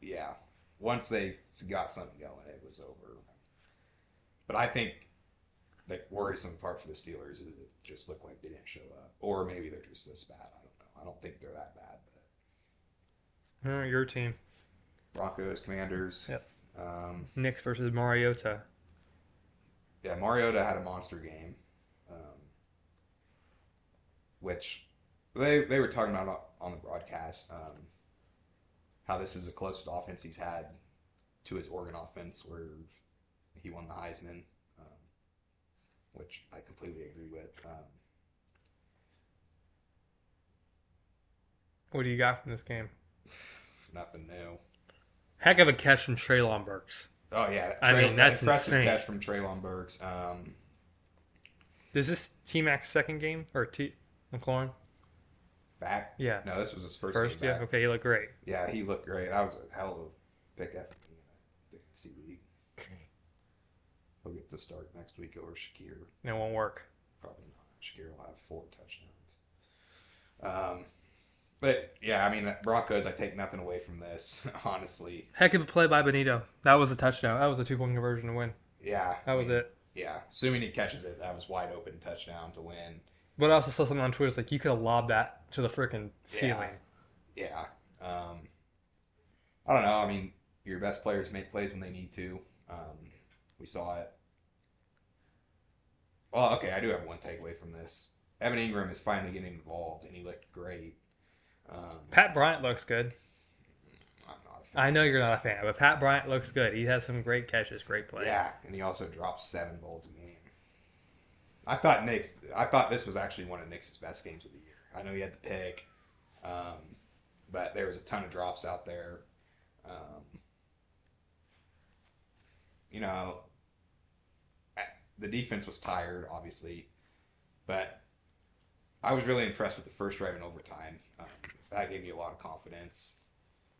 yeah, once they got something going, it was over. But I think the worrisome part for the Steelers is it just looked like they didn't show up, or maybe they're just this bad. I don't know. I don't think they're that bad. Your team. But Broncos, Commanders. Yep. Um, Knicks versus Mariota. yeah, Mariota had a monster game, which they were talking about on the broadcast. How this is the closest offense he's had to his Oregon offense, where he won the Heisman, which I completely agree with. What do you got from this game? Nothing new. Heck of a catch from Traylon Burks. Oh yeah, I mean, that's impressive insane. catch from Traylon Burks. Is this T-Mac's second game or McLaurin? Back? Yeah. No, this was his first First, game yeah. back. Okay, he looked great. Yeah, he looked great. That was a hell of a pickup for me in a fantasy league. He'll get the start next week over Shakir. It won't work. Probably not. Shakir will have 4 touchdowns. But yeah, I mean, Broncos, I take nothing away from this, honestly. Heck of a play by Benito. That was a touchdown. That was a 2-point conversion to win. Yeah. That was it. Yeah. Assuming he catches it, that was wide open touchdown to win. But I also saw something on Twitter. It's like you could have lobbed that to the freaking ceiling. Yeah. I don't know. I mean, your best players make plays when they need to. We saw it. Well, okay, I do have one takeaway from this. Evan Ingram is finally getting involved, and he looked great. Pat Bryant looks good. I'm not a fan. I know you're not a fan, but Pat Bryant looks good. He has some great catches, great plays. Yeah, and he also dropped 7 balls a game. I thought this was actually one of Knicks' best games of the year. I know he had the pick, but there was a ton of drops out there. You know, the defense was tired, obviously, but I was really impressed with the first drive in overtime. That gave me a lot of confidence.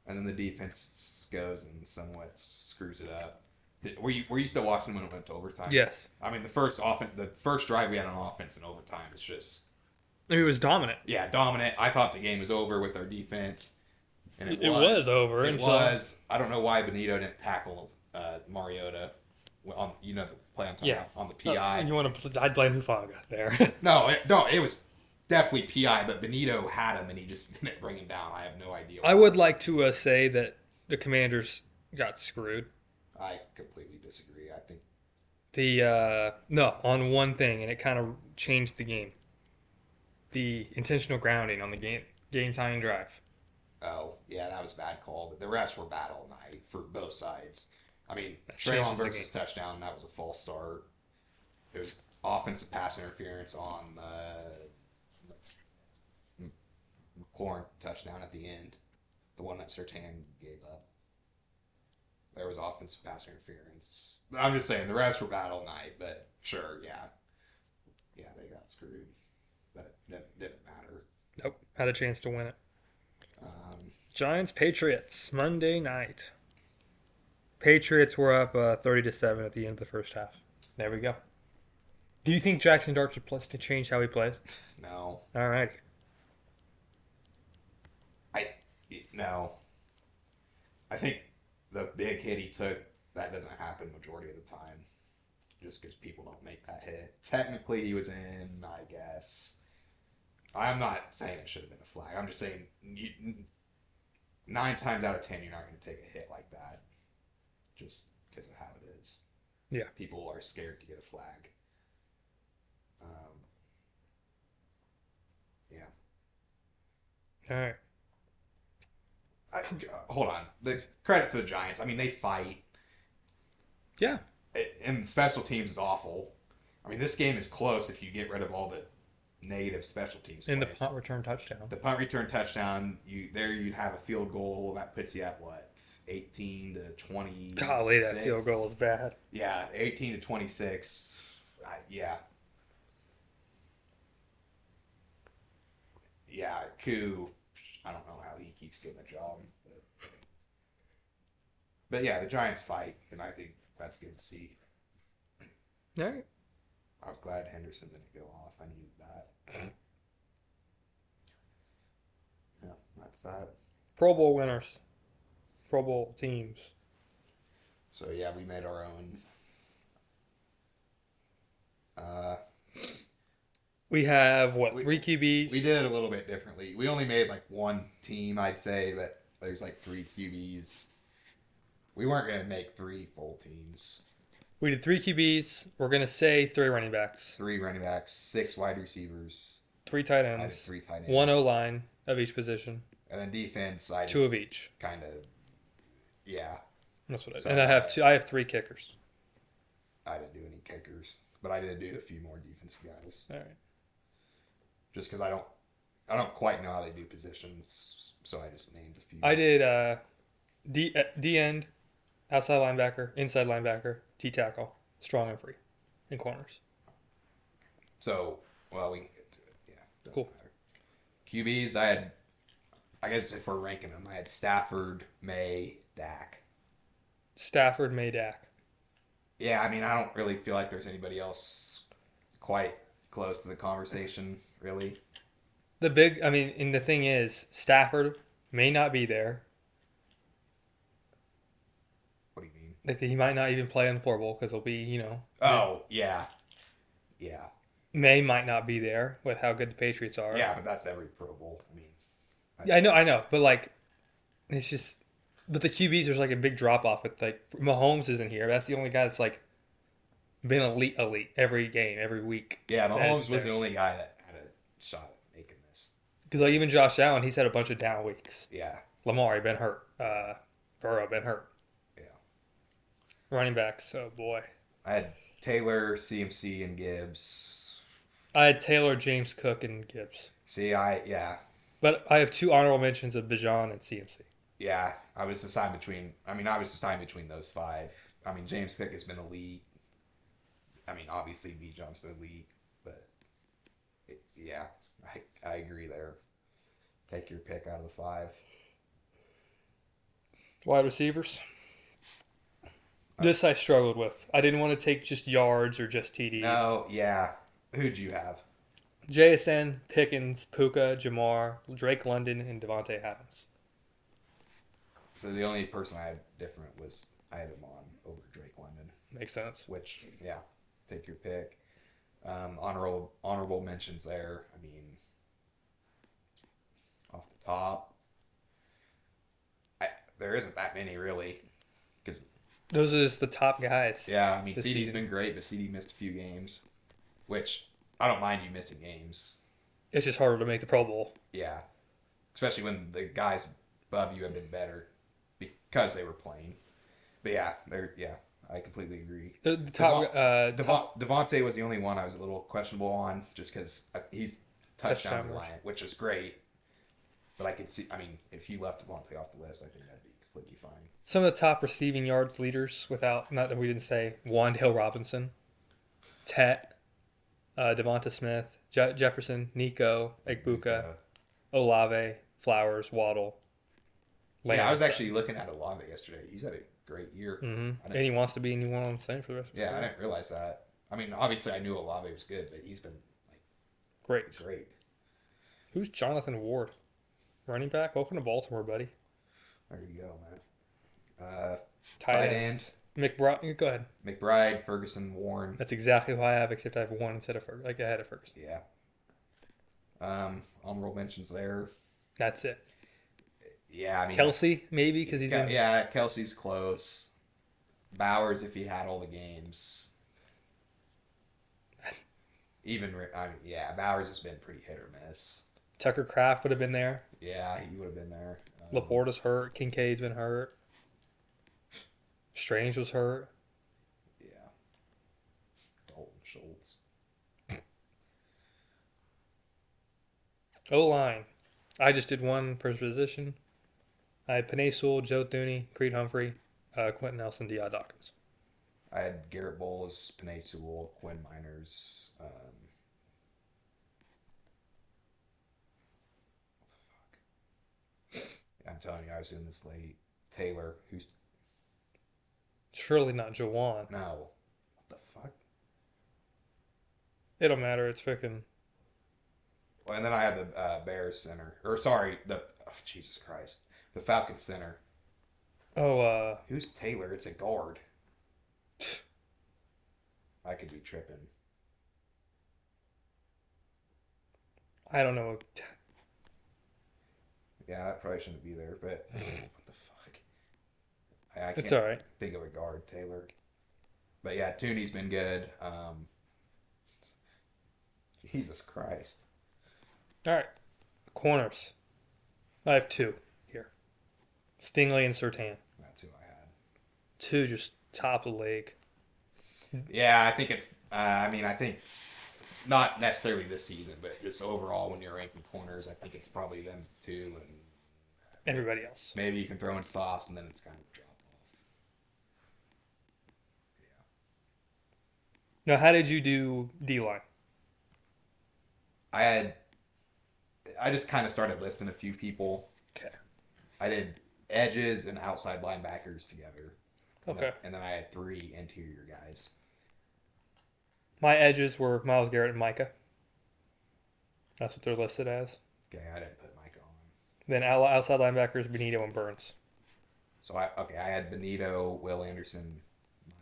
And then the defense goes and somewhat screws it up. Were you still watching when it went to overtime? Yes. I mean, the first drive we had on offense in overtime was just It was dominant. dominant. I thought the game was over with our defense, and It was over It until was. I don't know why Benito didn't tackle Mariota on the play I'm talking about, on the PI. You want to? I'd blame Hufanga there. No, it was definitely PI, but Benito had him and he just didn't bring him down. I have no idea why. I would like to say that the Commanders got screwed. I completely disagree. I think No, on one thing, and it kind of changed the game. The intentional grounding on the game tying drive. oh yeah, that was a bad call, but the refs were bad all night for both sides. I mean, That Traylon changes the Burks' game. touchdown, that was a false start. It was offensive pass interference on McLaurin touchdown at the end, the one that Sertan gave up. There was offensive pass interference. I'm just saying the refs were bad all night, but sure, yeah, they got screwed, but didn't matter. Nope. Had a chance to win it. Um, Giants Patriots Monday night. Patriots were up 30-7 at the end of the first half. There we go. Do you think Jackson Dart should plus to change how he plays? no, All right. I no, I think the big hit he took that doesn't happen majority of the time, just because people don't make that hit. Technically, he was in, I guess. I'm not saying it should have been a flag. I'm just saying 9 times out of 10 you're not going to take a hit like that, just because of how it is. Yeah. People are scared to get a flag. Yeah. All right. I, hold on. The credit for the Giants. I mean, they fight, Yeah. and special teams is awful. I mean, this game is close if you get rid of all the negative special teams In the plays. punt return touchdown. The punt return touchdown, you'd have a field goal that puts you at what, 18 to 26. Golly, that field goal is bad. Yeah, 18 to 26. Yeah, yeah. Koo, I don't know how he keeps getting a job, but yeah, the Giants fight, and I think that's good to see. All right. I was glad Henderson didn't go off. I needed that. Yeah, that's that. Pro Bowl winners. Pro Bowl teams. So yeah, we made our own. Uh, We have what? we Three we QBs. did it a little bit differently. We only made like one team, I'd say, but there's like 3 QBs. We weren't gonna make 3 full teams. We did three QBs. We're gonna say three running backs, 3 running backs, 6 wide receivers. three tight I did ends, 3 tight one O ends, line of each position, and then defense. I two just of each. kind of yeah. That's what I. And So I have two. I have three kickers. I didn't do any kickers, but I did do a few more defensive guys, All right. just because I don't quite know how they do positions, so I just named a few. I did D end, outside linebacker, inside linebacker, T tackle, strong and free, and corners. So, well, we can get to it. Yeah, doesn't Cool. matter. QBs, I guess if we're ranking them, I had Stafford, May, Dak. Stafford, Maydak. Yeah, I mean, I don't really feel like there's anybody else quite close to the conversation, really. I mean, and the thing is, Stafford may not be there. What do you mean? Like he might not even play in the Pro Bowl because he'll be, Oh, yeah, yeah, May might not be there with how good the Patriots are. yeah, but that's every Pro Bowl. I mean, Yeah, I know, but like, it's just, but the QBs there's like a big drop off. With like Mahomes isn't here. That's the only guy that's like been elite every game, every week. yeah, That Mahomes isn't was there the only guy that had a shot at making this. because like even Josh Allen, he's had a bunch of down weeks. Yeah, Lamar been hurt. Burrow been hurt. yeah. Running backs, oh boy. I had Taylor, CMC, and Gibbs. I had Taylor, James Cook, and Gibbs. See, yeah, But I have two honorable mentions of Bijan and CMC. yeah. I was deciding between. I mean, I was deciding between those 5. I mean, James Cook has been elite. I mean, obviously, Bijan's been elite, but yeah, I agree there. Take your pick out of the 5. Wide receivers. This I struggled with. I didn't want to take just yards or just TDs. No, yeah. Who'd you have? JSN, Pickens, Puka, Jamar, Drake London, and Devontae Adams. So the only person I had different was I had him on over Drake London, Makes sense. which yeah, take your pick. Honorable mentions there. I mean, off the top, there isn't that many really, because Those are just the top guys. yeah, I mean This CD's season. been great, but CD missed a few games, which I don't mind you missing games. It's just harder to make the Pro Bowl. Yeah, especially when the guys above you have been better because they were playing. But yeah, they're yeah, I completely agree. The top top Devontae was the only one I was a little questionable on, just because he's touchdown touchdown rush. reliant, which is great. But I could see, I mean, if you left Devontae off the list, I think that'd be completely fine. Some of the top receiving yards leaders, without not that we didn't say, Wandale Robinson, Tet, Devonta Smith, Jefferson, Nico, Egbuka, Egbuka. Olave, Flowers, Waddle, Yeah, I Lamb. was actually looking at Olave yesterday. He's had a great year. Mm-hmm. I didn't. And he wants to be anyone on the same for the rest of his Yeah, I career. didn't realize that. I mean, obviously, I knew Olave was good, but he's been like Great. great. Who's Jonathan Ward? Running back? Welcome to Baltimore, buddy. There you go, man. Tight Tight end, ends. McBride. Go ahead. McBride, Ferguson, Warren. That's exactly who I have, except I have one instead of like ahead of Ferguson. Yeah. Honorable mentions there. That's it. Yeah, I mean, Kelsey, maybe, because he's in. Yeah, Kelsey's close. Bowers, if he had all the games. Even, I mean, yeah, Bowers has been pretty hit or miss. Tucker Craft would have been there. Yeah, he would have been there. Laporta's hurt. Kincaid's been hurt. Strange was hurt. Yeah, Dalton Schultz. O line. I just did one per position. I had Panay Sewell, Joe Thuney, Creed Humphrey, Quentin Nelson, D.I. Dawkins. I had Garrett Bowles, Panay Sewell, Quinn Miners. I'm telling you, I was doing this late. Taylor, who's Surely not Jawan. no, what the fuck? It don't matter. It's freaking. Well, and then I had the Bears center, or sorry, the Jesus Christ, the Falcons center. Oh, Who's Taylor? It's a guard. I could be tripping. I don't know. Yeah, that probably shouldn't be there, but what the fuck? I It's can't all right. think of a guard, Taylor. But yeah, Tooney's been good. Jesus Christ. All right. Corners. I have two here. Stingley and Sertan. That's who I had. Two just top of the league. Yeah, I think it's. I mean, I think not necessarily this season, but just overall when you're ranking corners, I think it's probably them too, and Everybody else. maybe you can throw in Sauce, and then it's kind of drop off. Now, how did you do D line? I had. I just kind of started listing a few people. Okay. I did edges and outside linebackers together, Okay. and then I had three interior guys. My edges were Miles Garrett and Micah. That's what they're listed as. Okay, I didn't put Micah on. Then outside linebackers, Benito and Burns. So I had Benito, Will Anderson,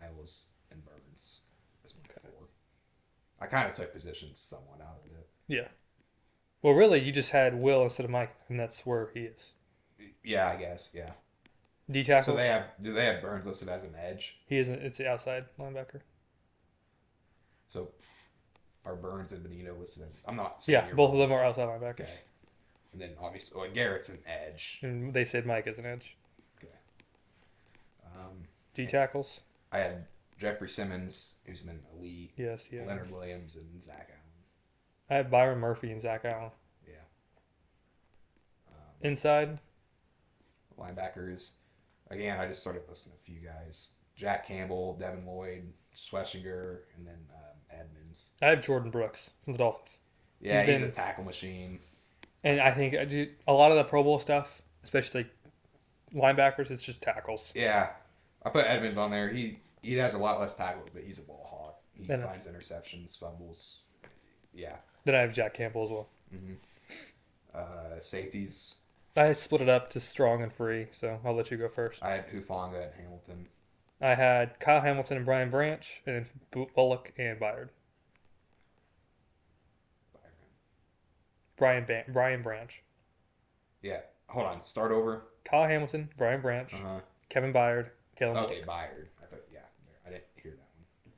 Miles, and Burns as my four. I kind of took positions somewhat out of it. Yeah. Well, really, you just had Will instead of Micah, and that's where he is. Yeah, I guess. Yeah. D So tackle. they have Burns listed as an edge? He isn't. It's the outside linebacker. So are Burns and Benito listed as? I'm not saying Yeah, you're both of wrong. them are outside linebackers. Okay. And then obviously, well, Garrett's an edge. And they said Mike is an edge. Okay. Um, D tackles. I had Jeffrey Simmons, who's been elite. Yes, yeah. Leonard Williams and Zach Allen. I had Byron Murphy and Zach Allen. Yeah. Inside. Linebackers. Again, I just started listing a few guys: Jack Campbell, Devin Lloyd, Schlesinger, and then Edmonds. I have Jordan Brooks from the Dolphins. Yeah, He's he's been- a tackle machine. And I think I do a lot of the Pro Bowl stuff, especially linebackers. It's just tackles. Yeah, I put Edmonds on there. He has a lot less tackles, but he's a ball hawk. He I know. finds interceptions, fumbles. Yeah. Then I have Jack Campbell as well. Safeties. I split it up to strong and free, so I'll let you go first. I had Hufanga and Hamilton. I had Kyle Hamilton and Brian Branch, and Bullock and Byard. Brian Branch. Yeah. Hold on. Start over. Kyle Hamilton, Brian Branch, Uh huh. Kevin Byard, Kellen Okay, Bullock. Byard. I thought. Yeah. There. I didn't hear that one.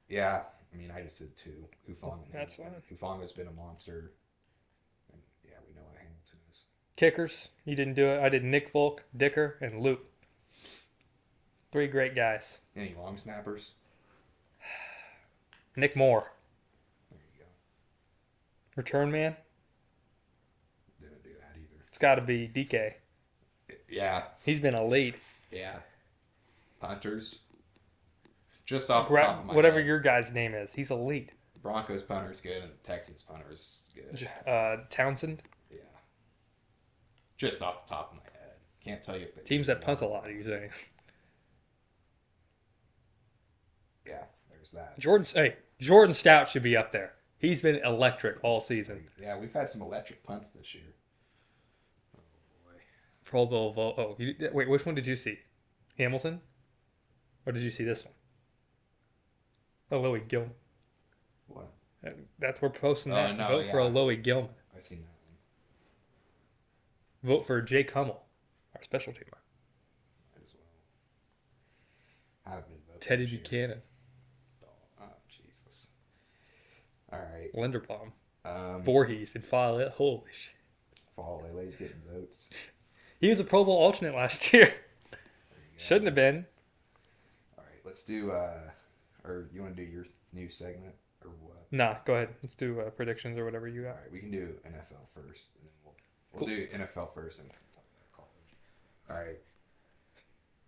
Yeah. I mean, I just did two. Hufanga. And That's Hamilton. Hufanga's been a monster. And yeah, we know what Hamilton is. Kickers, you didn't do it. I did Nick Folk, Dicker, and Luke. Three great guys. Any long snappers? Nick Moore, There you go. return man. Didn't do that either. It's got to be DK. Yeah, He's been elite. yeah. Punters. Just off the top of my Whatever head, your guy's name is, he's elite. Broncos punter's good and the Texans punter's good. Townsend. Yeah. Just off the top of my head. Can't tell you if they Teams do that punt a more. lot, you're saying. Yeah, there's that. Jordan Stout should be up there. He's been electric all season. Yeah, we've had some electric punts this year. Oh boy. Pro Bowl vote. Oh, wait, which one did you see? Hamilton? Or did you see this one? Oh, Louis Gilman. What? That's we're posting Oh that. no, Vote for a yeah. Louis Gilman. I seen that Vote for Jake Hummel, our special teamer. one. Might as well. Haven't been voted Teddy this year. Buchanan, Oh, Jesus. All right. Linderbaum, Um, Voorhees, and Follett. Holy shit. Fall Lele's getting votes. He was a Pro Bowl alternate last year. There you go. Shouldn't have been. All right, let's do. Or you want to do your new segment or what? Nah, go ahead. Let's do predictions or whatever you All got. right, we can do NFL first, and then we'll Cool. do NFL first and talk about college. All right.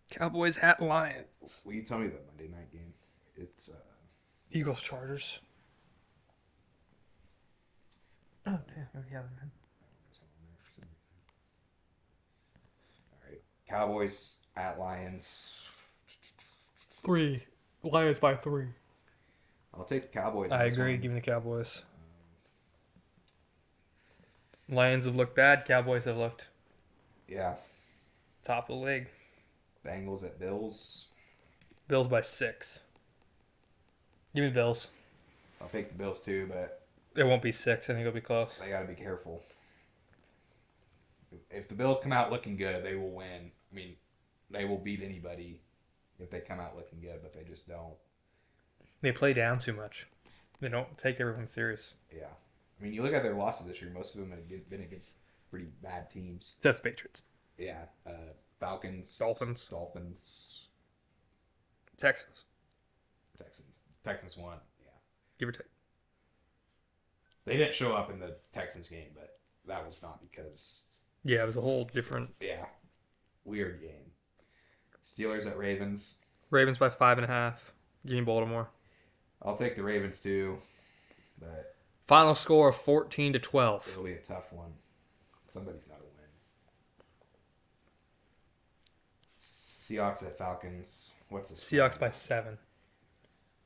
Cowboys at Lions. Will you tell me the Monday night game? It's Eagles Chargers. Oh, damn. Yeah, man. it's on there for some reason. All right. Cowboys at Lions. 3. Lions by 3. I'll take the Cowboys. I in this agree. one. Give me the Cowboys. Lions have looked bad. Cowboys have looked Yeah. top of the league. Bengals at Bills. Bills by 6. Give me Bills. I'll take the Bills too, but It won't be 6. I think it'll be close. they got to be careful. If the Bills come out looking good, they will win. I mean, they will beat anybody if they come out looking good, but they just don't. They play down too much. They don't take everyone serious. Yeah. I mean, you look at their losses this year, most of them have been against pretty bad teams. That's Patriots. Yeah. Falcons. Dolphins. Dolphins. Texans. Texans. Texans won. Yeah. Give or take. They didn't show up in the Texans game, but that was not because, Yeah, it was a whole different. yeah, weird game. Steelers at Ravens. Ravens by 5.5. Give me Baltimore. I'll take the Ravens too, but Final score of 14-12. it'll be a tough one. Somebody's got to win. Seahawks at Falcons. What's the spread? Seahawks by 7.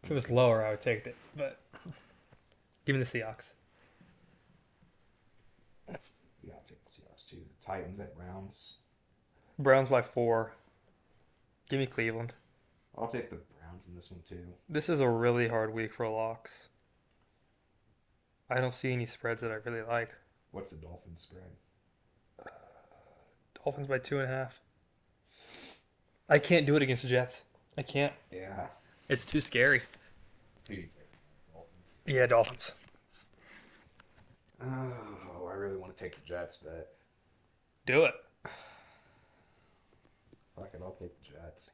If it was lower, I would take it. But give me the Seahawks. Yeah, I'll take the Seahawks too. Titans at Browns. Browns by 4. Give me Cleveland. I'll take the Browns in this one too. This is a really hard week for locks. I don't see any spreads that I really like. What's the Dolphins spread? Dolphins by 2.5. I can't do it against the Jets. I can't. Yeah. It's too scary. Who do you take? Dolphins. Yeah, Dolphins. Oh, I really want to take the Jets, but Do it. fuck it, I'll take the Jets.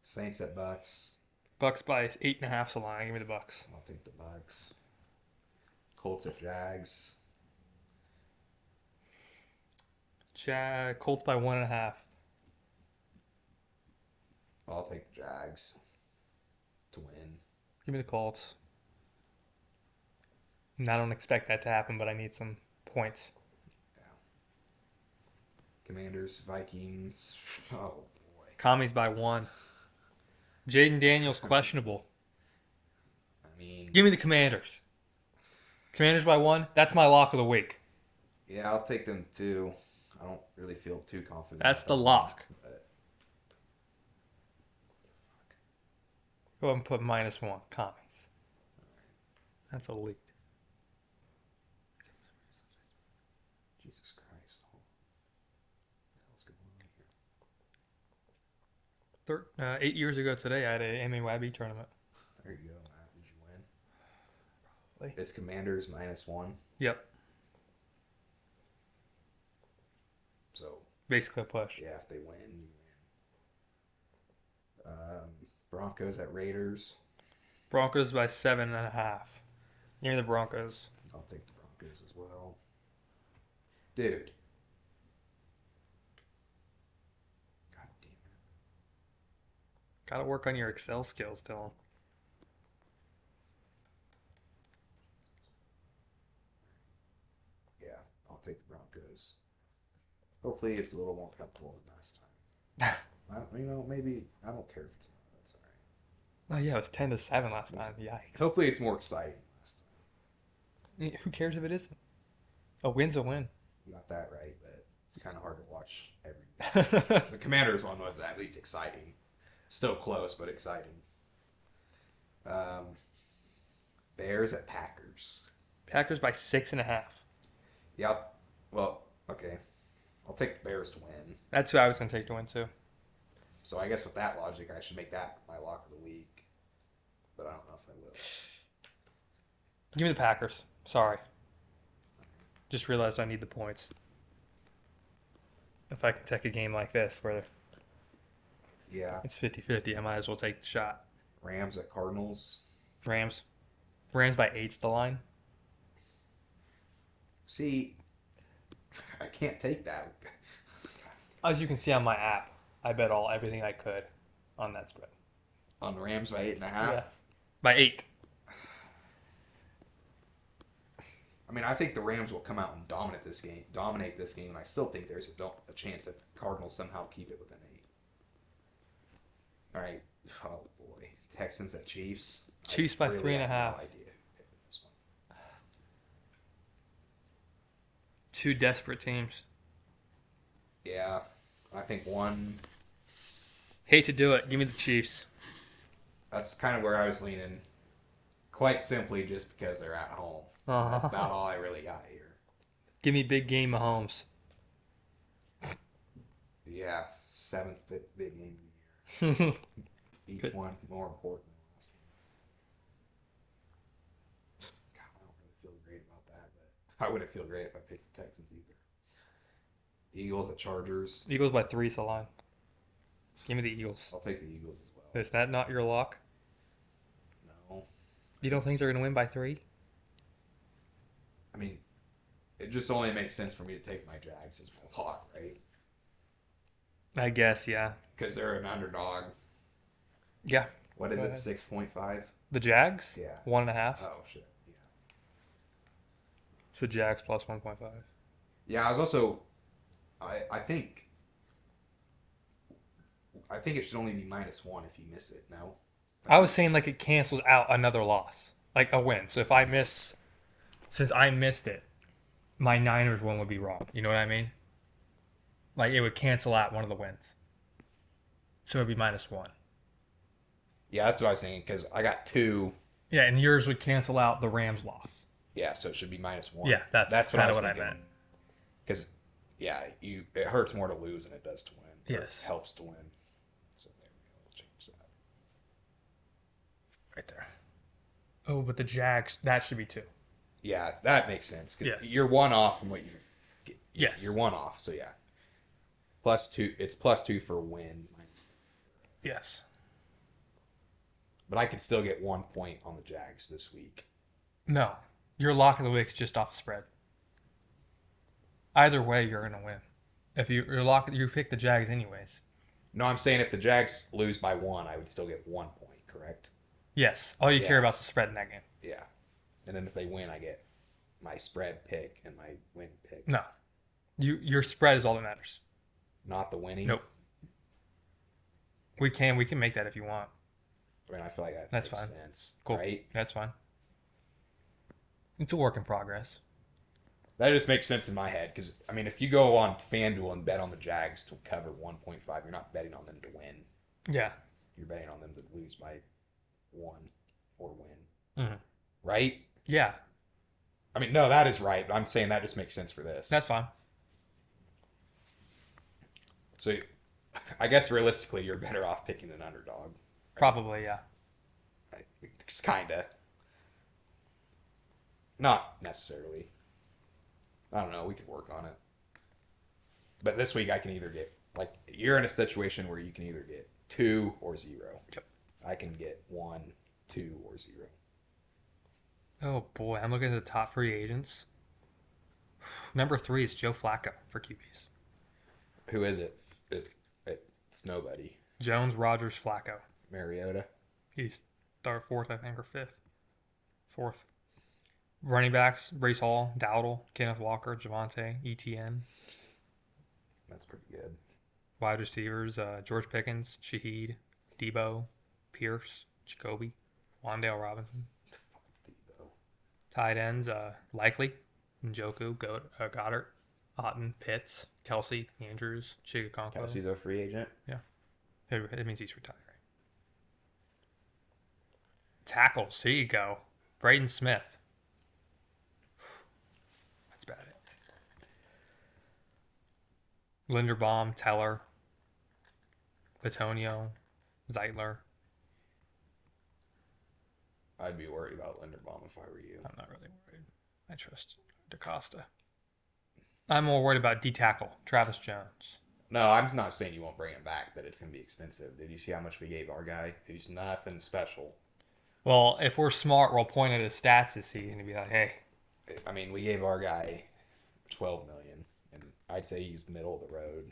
Saints at Bucks. Bucks by 8.5 so line. Give me the Bucks. I'll take the Bucks. Colts at Jags. Colts by 1.5. I'll take the Jags to win. Give me the Colts. And I don't expect that to happen, but I need some points. Commanders, Vikings. Oh boy. Commies by 1. Jaden Daniels questionable. I mean, Give me the Commanders. Commanders by 1. That's my lock of the week. yeah, I'll take them too. I don't really feel too confident. That's about the them, lock. but Go ahead and put -1. Commies. That's elite. Jesus Christ. What the hell's going on here? 8 years ago today, I had a MAYB tournament. There you go, Matt. Did you win? Probably. It's Commanders -1. Yep. So, Basically a push. yeah, if they win, you win. Um, Broncos at Raiders. Broncos by 7.5. Give me the Broncos. I'll take the Broncos as well. Dude, God damn Got to work on your Excel skills, Dylan. it. Yeah, I'll take the Broncos. Hopefully, it's a little more comfortable than last time. Maybe I don't care if it's not. That's all Oh yeah, it was 10-7 last right. time. Yikes. Hopefully, it's more exciting than last Who cares if it isn't? A win's a win. time. You got that right, but it's kind of hard to watch every. The Commanders one was at least exciting. Still close, but exciting. Um, Bears at Packers. Packers by 6.5. Yeah. Well, okay. I'll take the Bears to win. That's who I was gonna take to win too. So I guess with that logic, I should make that my lock of the week. But I don't know if I will. Give me the Packers. Sorry. Just realized I need the points. If I can take a game like this where Yeah. it's 50-50, I might as well take the shot. Rams at Cardinals. Rams. Rams by 8's the line. See, I can't take that. As you can see on my app, I bet everything I could on that spread. On the Rams by 8.5. Yes. By 8. I mean, I think the Rams will come out and dominate this game. And I still think there's a chance that the Cardinals somehow keep it within 8. All right. Oh boy, Texans at Chiefs. Chiefs by really 3.5. have no idea. This one. Two desperate teams. Yeah, I think one. Hate to do it. Give me the Chiefs. That's kind of where I was leaning. Quite simply, just because they're at home. That's about all I really got here. Give me big game Mahomes. Yeah, seventh big game of the year. Each Good. one more important than the last one. God, I don't really feel great about that, but I wouldn't feel great if I picked the Texans either. Eagles at Chargers. Eagles by 3's the line. Give me the Eagles. I'll take the Eagles as well. Is that not your lock? No, You don't think they're going to win by 3? I mean, it just only makes sense for me to take my Jags as my lock, right? I guess, yeah. Because they're an underdog. Yeah. What is Go it? ahead. 6.5. The Jags? Yeah. 1.5. Oh shit. Yeah. So Jags plus 1.5. Yeah. I was also. I think. I think it should only be -1 if you miss it. No. I was saying like it cancels out another loss, like a win. So if I miss, since I missed it, my Niners one would be wrong. You know what I mean? Like it would cancel out one of the wins. So it'd be -1. Yeah, that's what I was saying because I got 2. Yeah, and yours would cancel out the Rams loss. Yeah, so it should be -1. Yeah, that's what I kind was of what thinking. I meant. Because yeah, it hurts more to lose than it does to win. Or Yes. it helps to win. So there we go. We'll change that. Right there. Oh, but the Jags, that should be 2. Yeah, that makes sense. 'Cause Yes. you're one off from what you. Yes. You're one off, so yeah. +2. It's +2 for win. Yes. But I could still get 1 point on the Jags this week. No. Your lock of the week is just off spread. Either way, you're going to win. If you pick the Jags anyways. No, I'm saying if the Jags lose by 1, I would still get 1 point, correct? Yes. All you Yeah. care about is the spread in that game. Yeah. And then if they win, I get my spread pick and my win pick. No. Your spread is all that matters. Not the winning. Nope. We can make that if you want. I mean, I feel like that That's makes fine. sense. Cool. Right? That's fine. It's a work in progress. That just makes sense in my head because, I mean, if you go on FanDuel and bet on the Jags to cover 1.5, you're not betting on them to win. Yeah. You're betting on them to lose by 1 or win. Mm-hmm. Right? Yeah. I mean, no, that is right. But I'm saying that just makes sense for this. That's fine. So I guess realistically, you're better off picking an underdog. Probably, yeah. It's kind of. Not necessarily. I don't know. We could work on it. But this week I can either get, like, you're in a situation where you can either get 2 or 0. Yep. I can get 1, 2, or 0. Oh boy, I'm looking at the top free agents. Number 3 is Joe Flacco for QBs. Who is it? It's nobody. Jones, Rogers, Flacco. Mariota. He's third, fourth, I think, or fifth. Fourth. Running backs: Brace Hall, Dowdle, Kenneth Walker, Javante, ETN. That's pretty good. Wide receivers: George Pickens, Shaheed, Debo, Pierce, Jacoby, Wandale Robinson. Debo. Tight ends: Likely, Njoku, Goddard, Otten, Pitts, Kelsey, Andrews, Chigakonko. Kelsey's a free agent. Yeah, it means he's retiring. Tackles: here you go. Braden Smith. That's about it. Linderbaum, Teller, Batonio, Zeitler. I'd be worried about Linderbaum if I were you. I'm not really worried. I trust DaCosta. I'm more worried about D-tackle, Travis Jones. No, I'm not saying you won't bring him back, but it's going to be expensive. Did you see how much we gave our guy who's nothing special? Well, if we're smart, we'll point at his stats this season and be like, hey. I mean, we gave our guy $12 million, and I'd say he's middle of the road.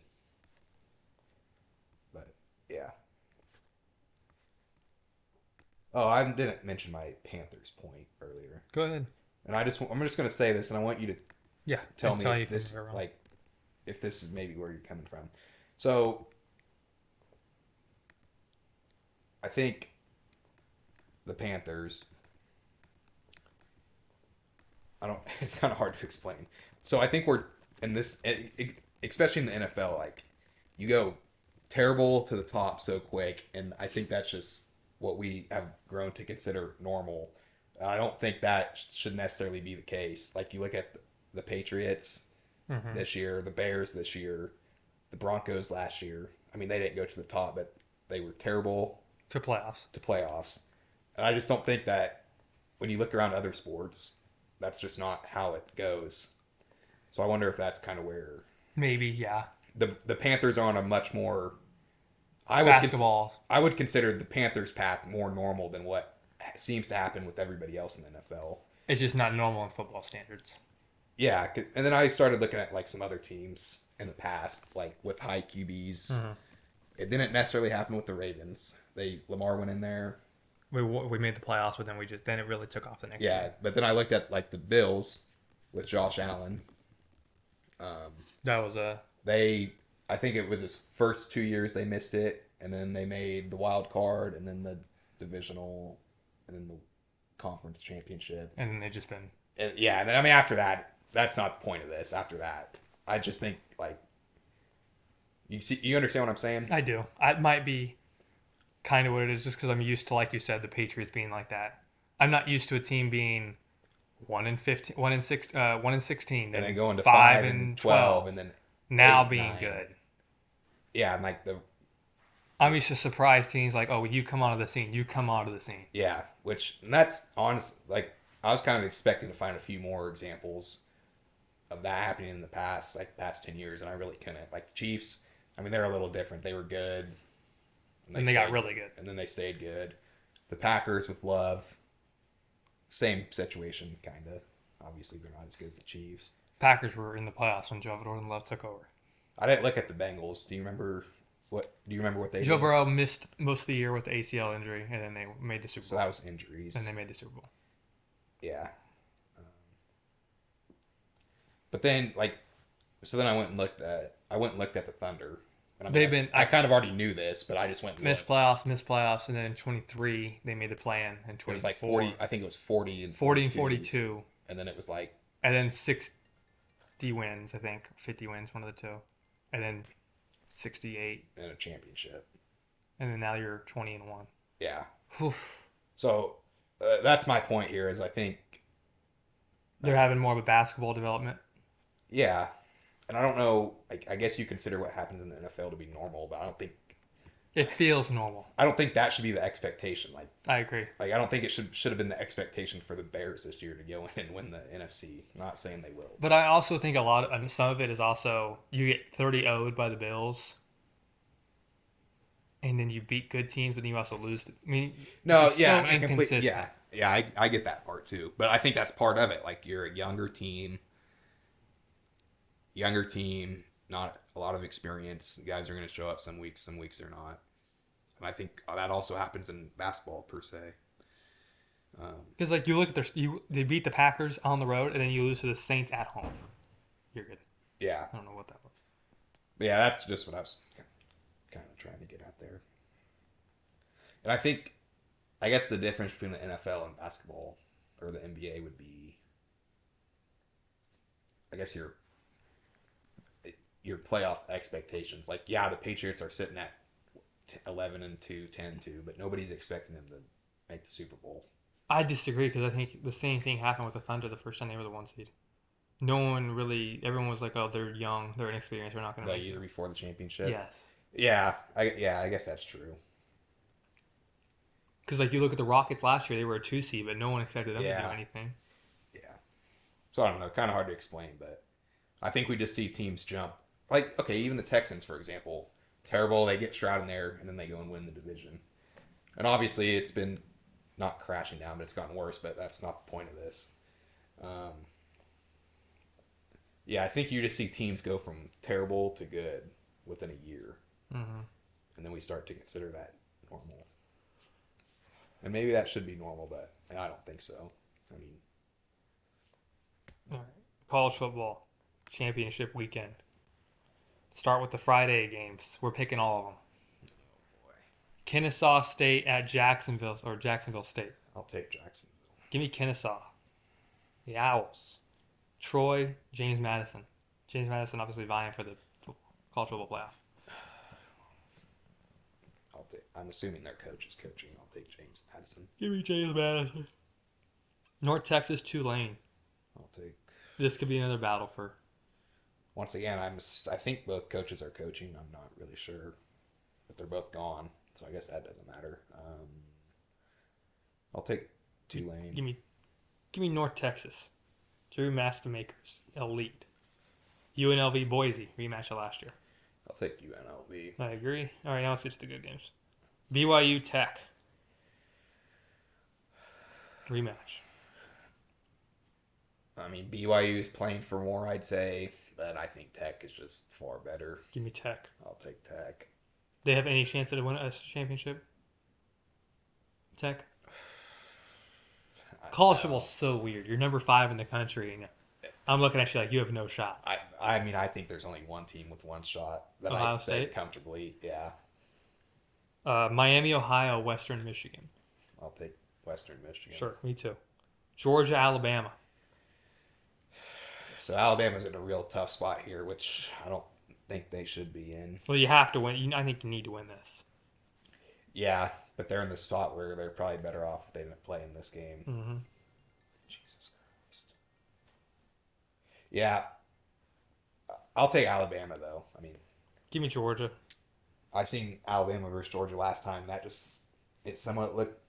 But yeah. Oh, I didn't mention my Panthers point earlier, Go ahead. and I'm just going to say this, and I want you to Yeah. tell I'll me you if if this I'm wrong. like if this is maybe where you're coming from. So I think the Panthers. I don't. It's kind of hard to explain. So I think we're in this, especially in the NFL. Like you go terrible to the top so quick, and I think that's just what we have grown to consider normal. I don't think that should necessarily be the case. Like you look at the Patriots this year, the Bears this year, the Broncos last year. I mean, they didn't go to the top, but they were terrible To playoffs. to playoffs. And I just don't think that when you look around other sports, that's just not how it goes. So I wonder if that's kind of where Maybe, yeah. the Panthers are on a much more. I would Basketball. I would consider the Panthers' path more normal than what seems to happen with everybody else in the NFL. It's just not normal in football standards. Yeah, and then I started looking at like some other teams in the past, like with high QBs. Mm-hmm. It didn't necessarily happen with the Ravens. Lamar went in there. We made the playoffs, but then it really took off the next Yeah, year. but then I looked at like the Bills with Josh Allen. That was a I think it was his first 2 years they missed it, and then they made the wild card, and then the divisional, and then the conference championship. and then they've just been And yeah, and then I mean after that, that's not the point of this. After that, I just think like you understand what I'm saying? I do. It might be kind of what it is, just because I'm used to, like you said, the Patriots being like that. I'm not used to a team being 1-15, 1-16, And then going to 5-12, and then now 8, being 9. good. Yeah, and like I'm used to surprise teams like, oh, you come onto the scene, you come onto the scene. yeah, and that's honest. Like I was kind of expecting to find a few more examples of that happening in the past 10 years, and I really couldn't. Like the Chiefs, I mean, they're a little different. They were good, And they got stayed- really good. and then they stayed good. The Packers with Love, same situation, kind of. Obviously, they're not as good as the Chiefs. Packers were in the playoffs when Joe Burrow and Love took over. I didn't look at the Bengals. Do you remember what they Joe did? Burrow missed most of the year with the ACL injury, and then they made the Super So Bowl. that was injuries. And they made the Super Bowl. Yeah. But then so then I went and looked at the Thunder. And I kind of already knew this, but I just went and Missed looked. playoffs, and then in 23 they made the play-in. In 24, It was like 40. I think it was 40 and 40 and 42, And then it was like and then 60 wins, I think, 50 wins, one of the two, and then 68, in a championship. and then now you're 20-1. Yeah. Whew. So that's my point here. Is I think They're having more of a basketball development. yeah, and I don't know. I guess you consider what happens in the NFL to be normal, but I don't think It feels normal. that should be the expectation. I agree. Like I don't think it should have been the expectation for the Bears this year to go in and win the NFC. I'm not saying they will. But I also think some of it is also you get 30 owed by the Bills. and then you beat good teams, but then you also lose. I mean, you're No, just yeah, so and I completely, inconsistent. yeah, I get that part too. But I think that's part of it. Like you're a younger team, not a lot of experience. The guys are going to show up some weeks they're not. And I think that also happens in basketball per se. Um, Because like you look at they beat the Packers on the road, and then you lose to the Saints at home. You're good. yeah, I don't know what that was. yeah, that's just what I was kind of trying to get at there. And I guess the difference between the NFL and basketball or the NBA would be, I guess your playoff expectations. Like, yeah, the Patriots are sitting at 11-2, 10-2, but nobody's expecting them to make the Super Bowl. I disagree because I think the same thing happened with the Thunder the first time they were the 1 seed. No one really. Everyone was like, "Oh, they're young, they're inexperienced, we're not going to The make year it." before the championship. Yes, I guess that's true. because like you look at the Rockets last year, they were a 2 seed, but no one expected them to do Yeah, anything. yeah. So I don't know, kind of hard to explain, but I think we just see teams jump. Like, okay, even the Texans, for example, terrible. They get Stroud in there, and then they go and win the division. And obviously, it's been not crashing down, but it's gotten worse. But that's not the point of this. Um, yeah, I think you just see teams go from terrible to good within a year, Mm-hmm. and then we start to consider that normal. And maybe that should be normal, but I don't think so. I mean, All right. College football championship weekend. Start with the Friday games. We're picking all of them. boy, Kennesaw State at Jacksonville State. I'll take Jacksonville. Give me Kennesaw. The Owls. Troy, James Madison. James Madison obviously vying for the college football playoff. I'm assuming their coach is coaching. I'll take James Madison. Give me James Madison. North Texas, Tulane. I'll take. This could be another battle for. Once again, I think both coaches are coaching. I'm not really sure, but they're both gone, so I guess that doesn't matter. I'll take Tulane. Give me, give me North Texas. Drew Mastermakers, elite. UNLV Boise rematch of last year. I'll take UNLV. I agree. All right, now let's get to the good games. BYU Tech rematch. I mean, BYU is playing for more, I'd say, but I think Tech is just far better. Give me Tech. I'll take Tech. They have any chance to win a championship? Tech. College No. football's so weird. You're number 5 in the country, and I'm looking at you like you have no shot. I mean, I think there's only one team with one shot that Ohio I'd say State? comfortably. Yeah, Miami, Ohio, Western Michigan. I'll take Western Michigan. Sure, me too. Georgia, Alabama. So Alabama's in a real tough spot here, which I don't think they should be in. Well, you have to win. I think you need to win this. Yeah, but they're in the spot where they're probably better off if they didn't play in this game. Mm-hmm. Jesus Christ. Yeah, I'll take Alabama though. I mean, Give me Georgia. I seen Alabama versus Georgia last time. It somewhat looked.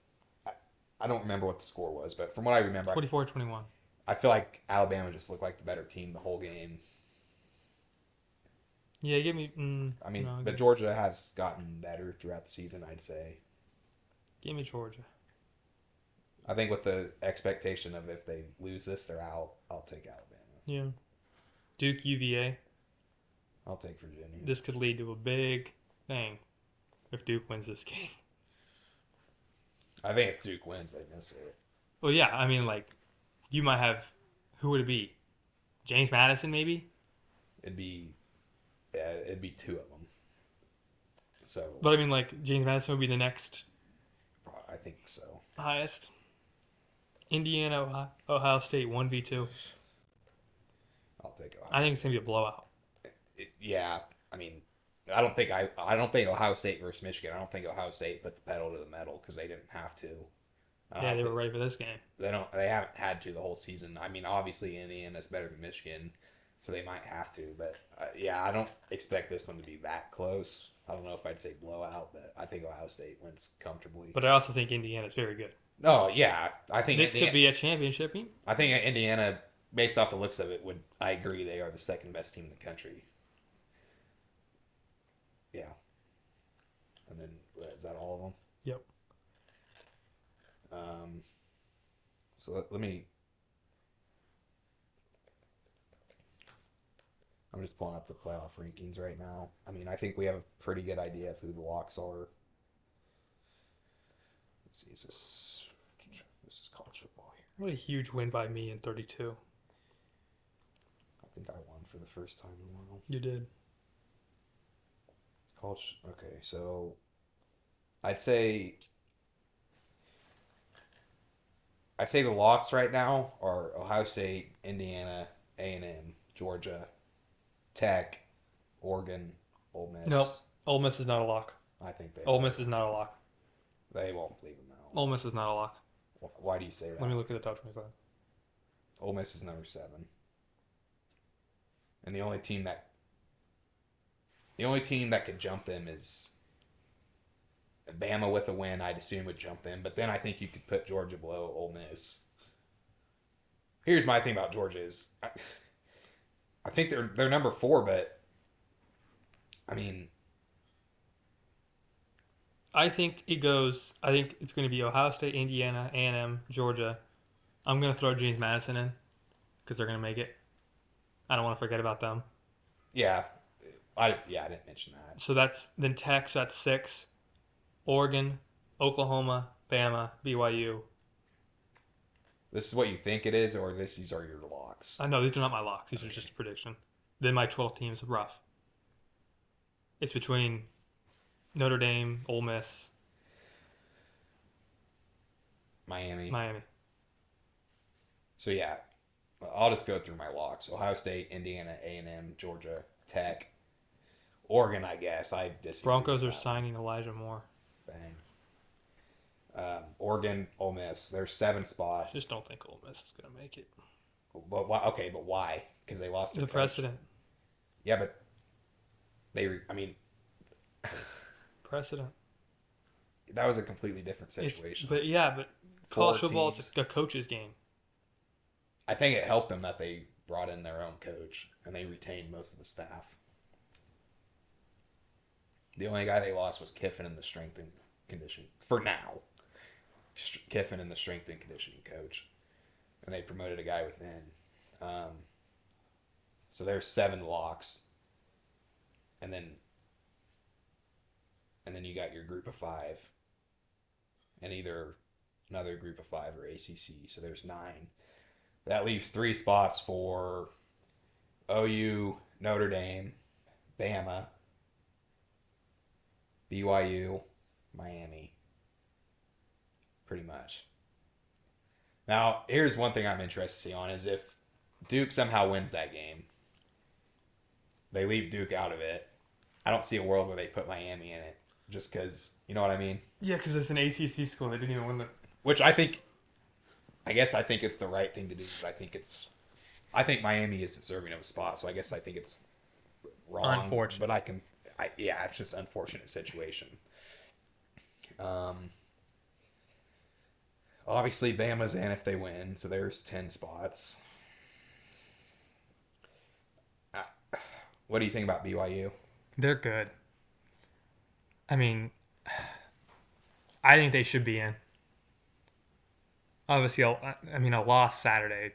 I don't remember what the score was, but from what I remember, 24-21. I feel like Alabama just looked like the better team the whole game. Yeah, give me. I mean, No, but Georgia has gotten better throughout the season, I'd say. give me Georgia. I think with the expectation of if they lose this, they're out, I'll take Alabama. Yeah. Duke, UVA. I'll take Virginia. This could lead to a big thing if Duke wins this game. I think if Duke wins, they miss it. Well, yeah, I mean, like, you might have. Who would it be? James Madison, maybe? It'd be, yeah, it'd be two of them. So But I mean, like, James Madison would be the next I think so. highest. Indiana, Ohio State, 1v2. I'll take Ohio. I think it's going to be a blowout. Yeah, I mean, I don't think Ohio State versus Michigan. I don't think Ohio State put the pedal to the metal because they didn't have to. Yeah, they were ready for this game. They haven't had to the whole season. I mean, obviously Indiana's better than Michigan, so they might have to. But yeah, I don't expect this one to be that close. I don't know if I'd say blowout, but I think Ohio State wins comfortably. But I also think Indiana's very good. No, yeah, I think This could be a championship game. I think Indiana, based off the looks of it, would I agree they are the second best team in the country. Yeah, and then then is that all of them? Yep. Um, so let me. I'm just pulling up the playoff rankings right now. I mean, I think we have a pretty good idea of who the locks are. Let's see, this is college football here. What a huge win by me in 32. I think I won for the first time in a while. You did. College. Okay, so I'd say the locks right now are Ohio State, Indiana, A&M, Georgia, Tech, Oregon, Ole Miss. Nope. Ole Miss is not a lock. I think they Ole are. Miss is not a lock. They won't leave them out. Ole Miss is not a lock. Why do you say that? Let me look at the top 25. Ole Miss is number 7, and the only team that could jump them is Bama with a win. I'd assume would jump them, but then I think you could put Georgia below Ole Miss. Here's my thing about Georgia is I think they're number 4, but I mean, I think it's going to be Ohio State, Indiana, A&M, Georgia. I'm going to throw James Madison in because they're going to make it. I don't want to forget about them. yeah, I didn't mention that. So then Tech, so that's 6. Oregon, Oklahoma, Bama, BYU. This is what you think it is, or these are your locks? I know these are not my locks. These are just a prediction. Then my 12 teams are rough. It's between Notre Dame, Ole Miss, Miami. Miami. So yeah, I'll just go through my locks: Ohio State, Indiana, A&M, Georgia, Tech, Oregon. I guess I disagree. Broncos with are that. signing Elijah Moore. Bang. Oregon, Ole Miss. There's 7 I spots. just don't think Ole Miss is going to make it. But why? Okay, but why? Because they lost their The coach. precedent. Yeah, but I mean, Precedent. that was a completely different situation. But college football is a coach's game. I think it helped them that they brought in their own coach and they retained most of the staff. The only guy they lost was Kiffin in the strength and conditioning. For now, Kiffin in the strength and conditioning coach, and they promoted a guy within. So there's 7 locks, and then you got your group of 5, and either another group of 5 or ACC. So there's 9. That leaves 3 spots for OU, Notre Dame, Bama, BYU, Miami. Pretty much. Now, here's one thing I'm interested to see on is if Duke somehow wins that game, they leave Duke out of it. I don't see a world where they put Miami in it just because, you know what I mean? Yeah, because it's an ACC school. They didn't even win the. Which I think it's the right thing to do, but I think Miami is deserving of a spot, so I guess I think it's wrong. Unfortunate. But it's just an unfortunate situation. Obviously, Bama's in if they win, so there's 10 spots. What do you think about BYU? They're good. I mean, I think they should be in. Obviously, a loss Saturday.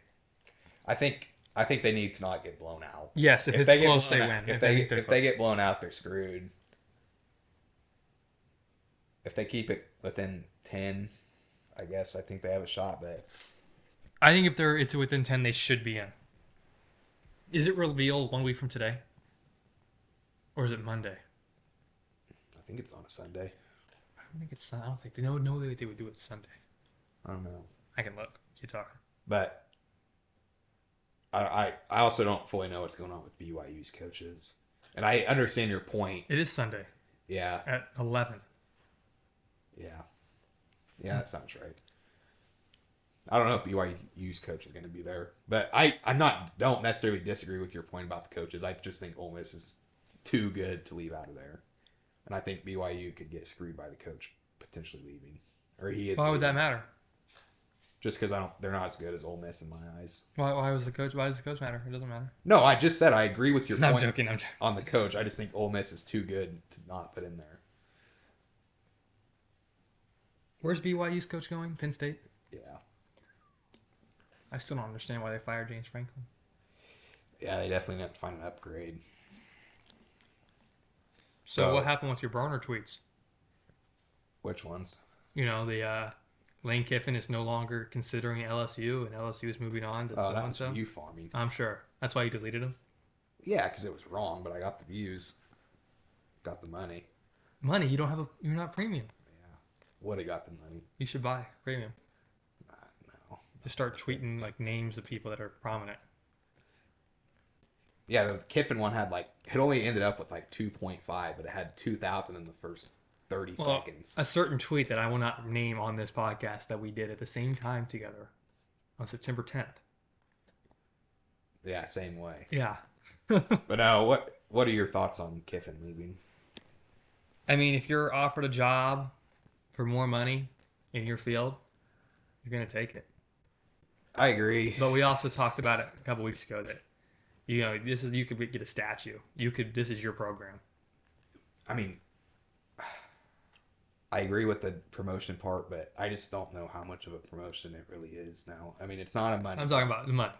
I think they need to not get blown out. Yes, if it's close, they win. If they get blown out, they're screwed. If they keep it within 10, I guess I think they have a shot. But I think if it's within 10, they should be in. Is it revealed 1 week from today, or is it Monday? I think it's on a Sunday. I don't think they know that they would do it Sunday. I don't know. I can look. Keep talking. But I also don't fully know what's going on with BYU's coaches, and I understand your point. It is Sunday Yeah, at 11. yeah, that sounds right. I don't know if BYU's coach is going to be there, but don't necessarily disagree with your point about the coaches. I just think Ole Miss is too good to leave out of there, and I think BYU could get screwed by the coach potentially leaving, or he is. Why would that leaving. matter? Just because they're not as good as Ole Miss in my eyes. Why does the coach matter? It doesn't matter. No, I just said I agree with your No, point I'm joking. on the coach. I just think Ole Miss is too good to not put in there. Where's BYU's coach going? Penn State? Yeah. I still don't understand why they fired James Franklin. Yeah, they definitely have to find an upgrade. So what So, happened with your burner tweets? which ones? You know, the Lane Kiffin is no longer considering LSU, and LSU is moving on to Oh, so that and was so. view farming. I'm sure that's why you deleted them. Yeah, because it was wrong, but I got the views, got the money. Money, you don't have a, you're not premium. Yeah, would have got the money. You should buy premium. No, Just start worth it. tweeting like names of people that are prominent. Yeah, the Kiffin one had like it only ended up with like 2.5, but it had 2,000 in the first 30 Well, seconds. a certain tweet that I will not name on this podcast that we did at the same time together on September 10th. Yeah, same way. Yeah. But now, what are your thoughts on Kiffin leaving? I mean, if you're offered a job for more money in your field, you're going to take it. I agree. But we also talked about it a couple weeks ago that this is you could get a statue. This is your program. I mean, I agree with the promotion part, but I just don't know how much of a promotion it really is now. I mean, it's not a money I'm talking thing. about the money.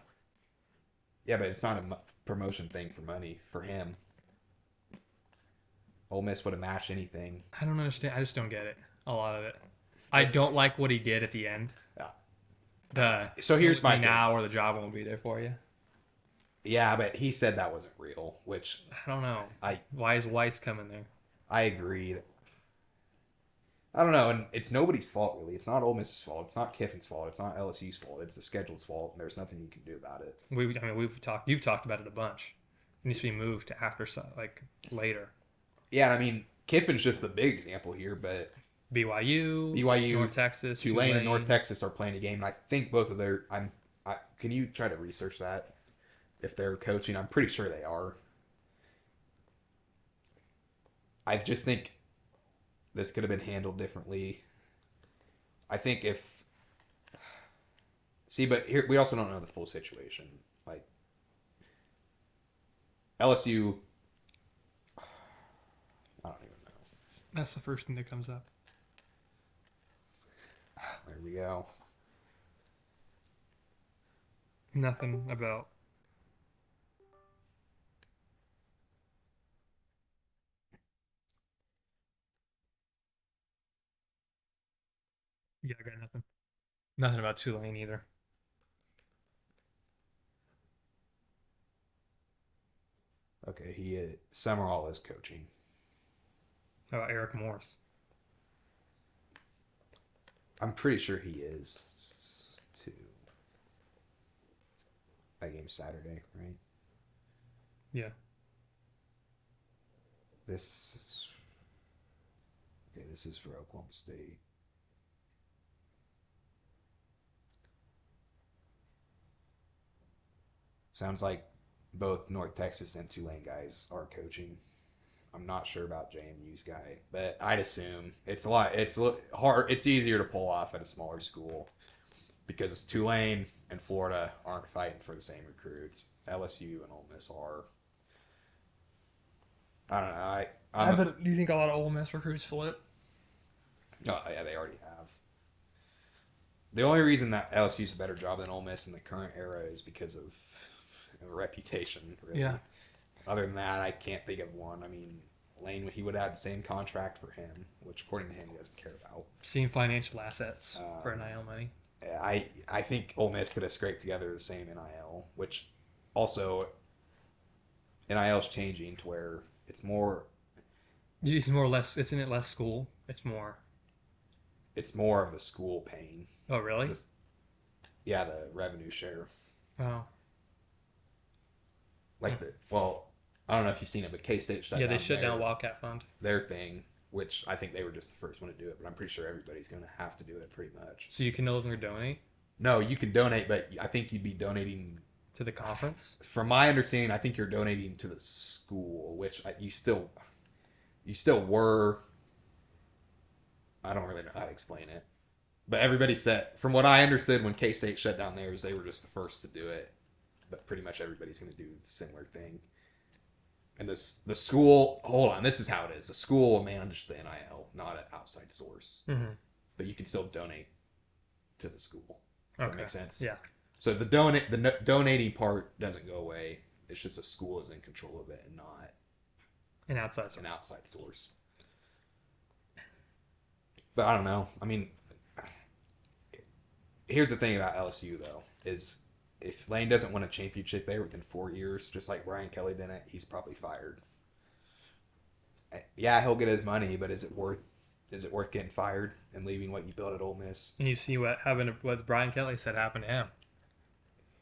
Yeah, but it's not a promotion thing for money for him. Ole Miss would have matched anything. I don't understand. I just don't get it. A lot of it. I don't like what he did at the end. Yeah. The So here's my thing. now or the job won't be there for you. Yeah, but he said that wasn't real, which I don't know. I Why is Weiss coming there? I agree. I don't know, and it's nobody's fault really. It's not Ole Miss's fault. It's not Kiffin's fault. It's not LSU's fault. It's the schedule's fault, and there's nothing you can do about it. We've talked. You've talked about it a bunch. It needs to be moved to after like later. Yeah, and I mean Kiffin's just the big example here, but BYU, North Texas, Tulane, and North Texas are playing a game, and I think both of their. Can you try to research that? If they're coaching, I'm pretty sure they are. I just think this could have been handled differently. I think if see, but here we also don't know the full situation. Like LSU, I don't even know. That's the first thing that comes up. There we go. Nothing about. Yeah, I got nothing. Nothing about Tulane either. Okay, Summerall is coaching. How about Eric Morris? I'm pretty sure he is too. That game's Saturday, right? Yeah. This is okay. This is for Oklahoma State. Sounds like both North Texas and Tulane guys are coaching. I'm not sure about JMU's guy, but I'd assume it's a lot. It's hard. It's easier to pull off at a smaller school because Tulane and Florida aren't fighting for the same recruits. LSU and Ole Miss are. I don't know. I'm. Do you think a lot of Ole Miss recruits flip? Oh yeah, they already have. The only reason that LSU's a better job than Ole Miss in the current era is because of reputation. Really. Yeah. Other than that, I can't think of one. I mean, Lane, he would have had the same contract for him, which according to him he doesn't care about. Same financial assets for NIL money. I think Ole Miss could have scraped together the same NIL, which also NIL is changing to where it's more. It's more or less. Isn't it less school? It's more of the school paying. Oh, really? Yeah, the revenue share. Oh. Like I don't know if you've seen it, but K State shut down. Yeah, they shut down Wildcat Fund. Their thing, which I think they were just the first one to do it, but I'm pretty sure everybody's going to have to do it pretty much. So you can no longer donate No, you can donate, but I think you'd be donating to the conference. From my understanding, I think you're donating to the school, which you still were. I don't really know how to explain it, but everybody said, from what I understood, when K State shut down theirs, they were just the first to do it. But pretty much everybody's going to do the similar thing. And the school, hold on, this is how it is. The school will manage the NIL, not an outside source. Mm-hmm. but you can still donate to the school. Does that Okay. make sense? Yeah. So donating part doesn't go away. It's just the school is in control of it and not An outside an source. outside source. But I don't know. I mean, here's the thing about LSU though is if Lane doesn't win a championship there within 4 years, just like Brian Kelly didn't, he's probably fired. Yeah, he'll get his money, but is it worth getting fired and leaving what you built at Ole Miss? And you see what happened, what Brian Kelly said happened to him.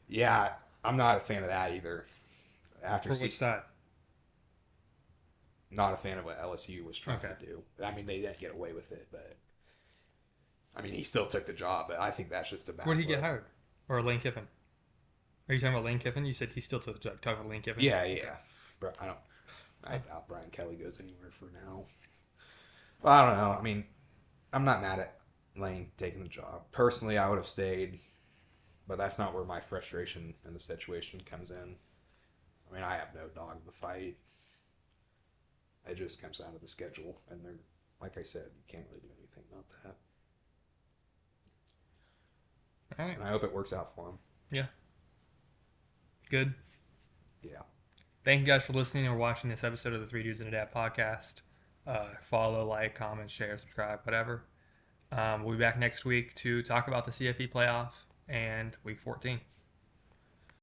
Yeah, I'm not a fan of that either. After For which side? not a fan of what LSU was trying Okay. to do. I mean, they didn't get away with it, but I mean, he still took the job. But I think that's just a Where bad did he get look. hired? Or Lane Kiffin? Are you talking about Lane Kiffin? You said he still took the job. Talking about Lane Kiffin? Yeah, Okay. yeah. But I doubt Brian Kelly goes anywhere for now. Well, I don't know. I mean, I'm not mad at Lane taking the job. Personally, I would have stayed, but that's not where my frustration in the situation comes in. I mean, I have no dog in the fight. It just comes down to the schedule, and they're like I said, you can't really do anything about that. All right. And I hope it works out for him. Yeah. Good. Yeah. Thank you guys for listening or watching this episode of the Three Dudes and a Dad podcast. Follow, like, comment, share, subscribe, whatever. We'll be back next week to talk about the CFE playoff and week 14.